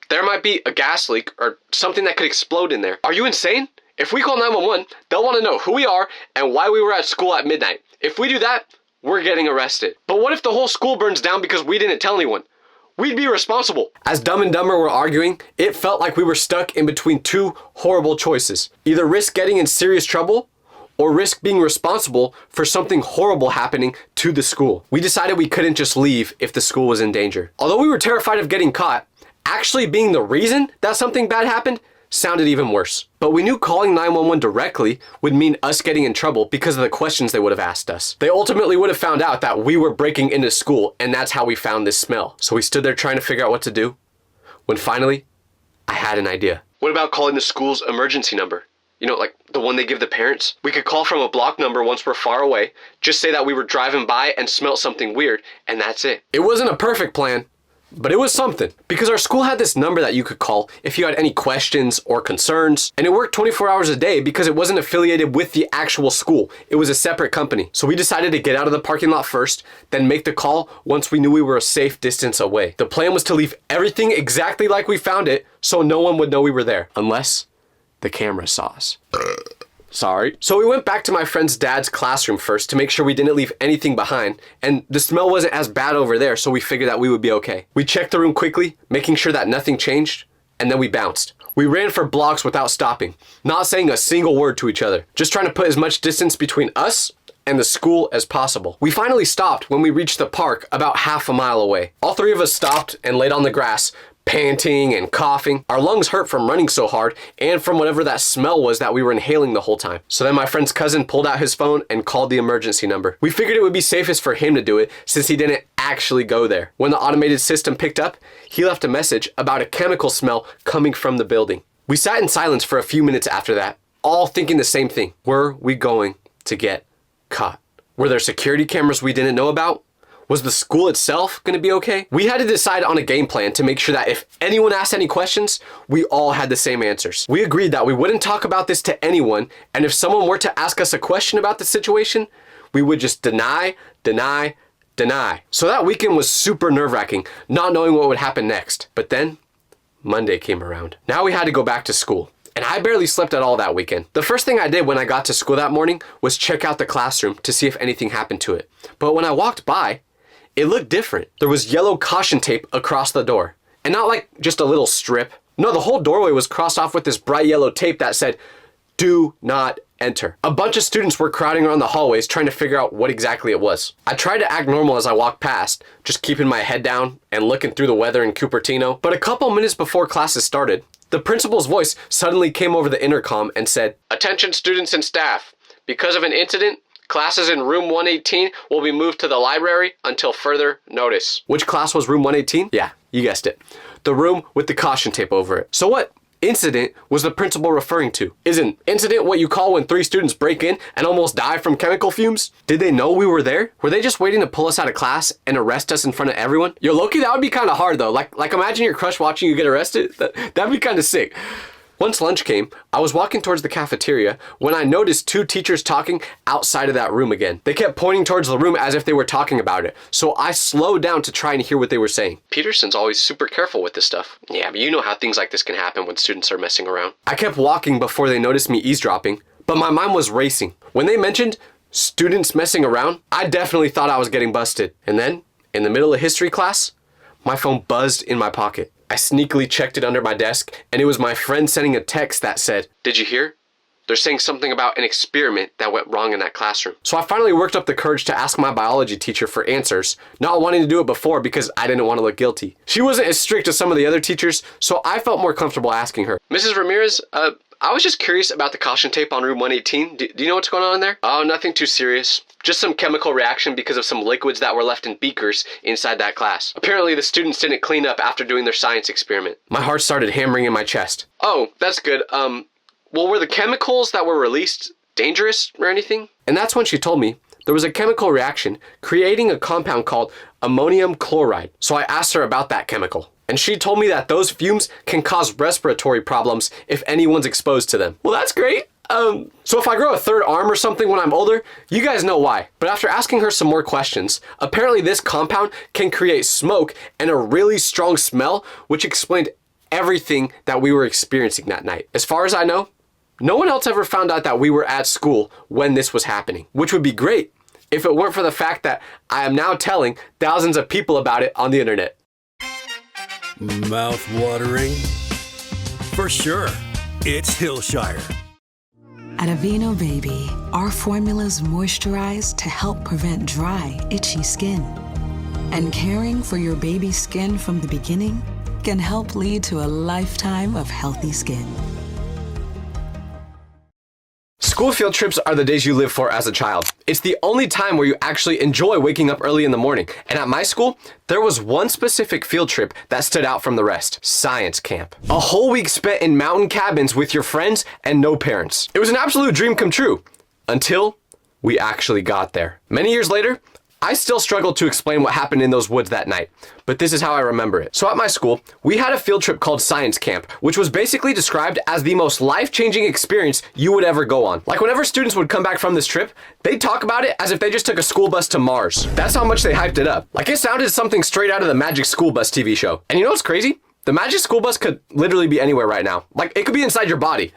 There might be a gas leak or something that could explode in there. Are you insane? If we call 911, they'll want to know who we are and why we were at school at midnight. If we do that, we're getting arrested. But what if the whole school burns down because we didn't tell anyone? We'd be responsible. As Dumb and Dumber were arguing, it felt like we were stuck in between two horrible choices. Either risk getting in serious trouble or risk being responsible for something horrible happening to the school. We decided we couldn't just leave if the school was in danger. Although we were terrified of getting caught, actually being the reason that something bad happened sounded even worse. But we knew calling 911 directly would mean us getting in trouble because of the questions they would have asked us. They ultimately would have found out that we were breaking into school, and that's how we found this smell. So we stood there trying to figure out what to do, when finally, I had an idea. What about calling the school's emergency number? You know, like the one they give the parents? We could call from a block number once we're far away, just say that we were driving by and smelt something weird, and that's it. It wasn't a perfect plan, but it was something, because our school had this number that you could call if you had any questions or concerns, and it worked 24 hours a day because it wasn't affiliated with the actual school. It was a separate company. So we decided to get out of the parking lot first, then make the call once we knew we were a safe distance away. The plan was to leave everything exactly like we found it so no one would know we were there, unless the camera saw us. Sorry. So we went back to my friend's dad's classroom first to make sure we didn't leave anything behind, and the smell wasn't as bad over there, so we figured that we would be okay. We checked the room quickly, making sure that nothing changed, and then we bounced. We ran for blocks without stopping, not saying a single word to each other, just trying to put as much distance between us and the school as possible. We finally stopped when we reached the park about half a mile away. All three of us stopped and laid on the grass, panting and coughing. Our lungs hurt from running so hard and from whatever that smell was that we were inhaling the whole time. So then my friend's cousin pulled out his phone and called the emergency number. We figured it would be safest for him to do it since he didn't actually go there. When the automated system picked up, he left a message about a chemical smell coming from the building. We sat in silence for a few minutes after that, all thinking the same thing. Were we going to get caught? Were there security cameras we didn't know about? Was the school itself going to be okay? We had to decide on a game plan to make sure that if anyone asked any questions, we all had the same answers. We agreed that we wouldn't talk about this to anyone, and if someone were to ask us a question about the situation, we would just deny. So that weekend was super nerve-wracking, not knowing what would happen next. But then, Monday came around. Now we had to go back to school. And I barely slept at all that weekend. The first thing I did when I got to school that morning was check out the classroom to see if anything happened to it. But when I walked by, it looked different. There was yellow caution tape across the door. And not like just a little strip. No, the whole doorway was crossed off with this bright yellow tape that said, "Do not enter." A bunch of students were crowding around the hallways trying to figure out what exactly it was. I tried to act normal as I walked past, just keeping my head down and looking through the weather in Cupertino. But a couple minutes before classes started, the principal's voice suddenly came over the intercom and said, "Attention students and staff. Because of an incident, classes in room 118 will be moved to the library until further notice." Which class was room 118? Yeah, you guessed it. The room with the caution tape over it. So what incident was the principal referring to? Is an incident what you call when 3 students break in and almost die from chemical fumes? Did they know we were there? Were they just waiting to pull us out of class and arrest us in front of everyone? Yo, low-key, that would be kind of hard though. Like imagine your crush watching you get arrested. That'd be kind of sick. Once lunch came, I was walking towards the cafeteria when I noticed 2 teachers talking outside of that room again. They kept pointing towards the room as if they were talking about it, so I slowed down to try and hear what they were saying. Peterson's always super careful with this stuff. Yeah, but you know how things like this can happen when students are messing around. I kept walking before they noticed me eavesdropping, but my mind was racing. When they mentioned students messing around, I definitely thought I was getting busted. And then, in the middle of history class, my phone buzzed in my pocket. I sneakily checked it under my desk, and it was my friend sending a text that said, "Did you hear? They're saying something about an experiment that went wrong in that classroom." So I finally worked up the courage to ask my biology teacher for answers, not wanting to do it before because I didn't want to look guilty. She wasn't as strict as some of the other teachers, so I felt more comfortable asking her. "Mrs. Ramirez, I was just curious about the caution tape on room 118. Do you know what's going on in there?" "Oh, nothing too serious. Just some chemical reaction because of some liquids that were left in beakers inside that class. Apparently the students didn't clean up after doing their science experiment." My heart started hammering in my chest. "Oh, that's good. Well, were the chemicals that were released dangerous or anything?" And that's when she told me there was a chemical reaction creating a compound called ammonium chloride. So I asked her about that chemical. And she told me that those fumes can cause respiratory problems if anyone's exposed to them. Well, that's great. So if I grow a 3rd arm or something when I'm older, you guys know why. But after asking her some more questions, apparently this compound can create smoke and a really strong smell, which explained everything that we were experiencing that night. As far as I know, no one else ever found out that we were at school when this was happening, which would be great if it weren't for the fact that I am now telling thousands of people about it on the internet. Mouth-watering? For sure, it's Hillshire. At Aveeno Baby, our formulas moisturize to help prevent dry, itchy skin. And caring for your baby's skin from the beginning can help lead to a lifetime of healthy skin. School field trips are the days you live for as a child. It's the only time where you actually enjoy waking up early in the morning. And at my school, there was one specific field trip that stood out from the rest: science camp. A whole week spent in mountain cabins with your friends and no parents. It was an absolute dream come true until we actually got there. Many years later, I still struggle to explain what happened in those woods that night, but this is how I remember it. So at my school, we had a field trip called science camp, which was basically described as the most life-changing experience you would ever go on. Like whenever students would come back from this trip, they'd talk about it as if they just took a school bus to Mars. That's how much they hyped it up. Like it sounded something straight out of the Magic School Bus TV show. And you know what's crazy? The Magic School Bus could literally be anywhere right now. Like it could be inside your body.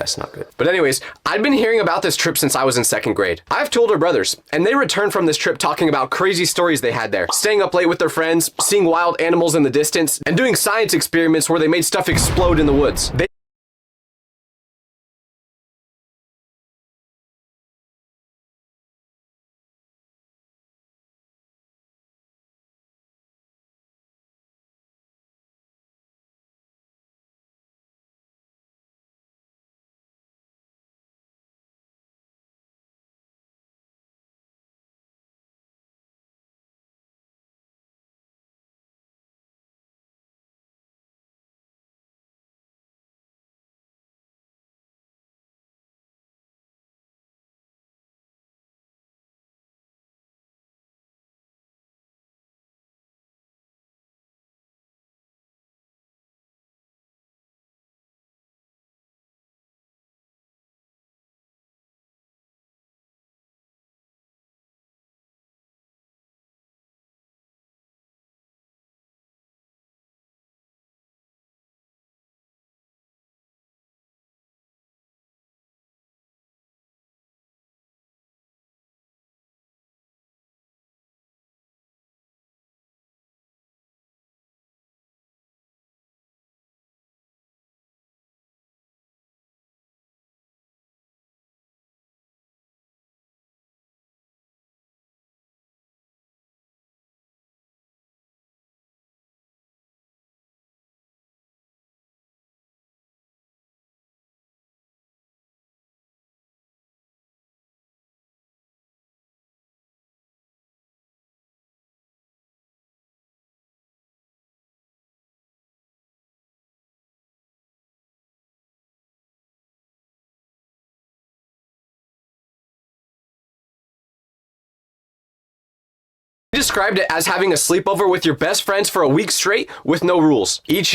that's not good. But anyways, I'd been hearing about this trip since I was in 2nd grade. I have two older brothers, and they returned from this trip talking about crazy stories they had there, staying up late with their friends, seeing wild animals in the distance, and doing science experiments where they made stuff explode in the woods. Described it as having a sleepover with your best friends for a week straight with no rules. Each year,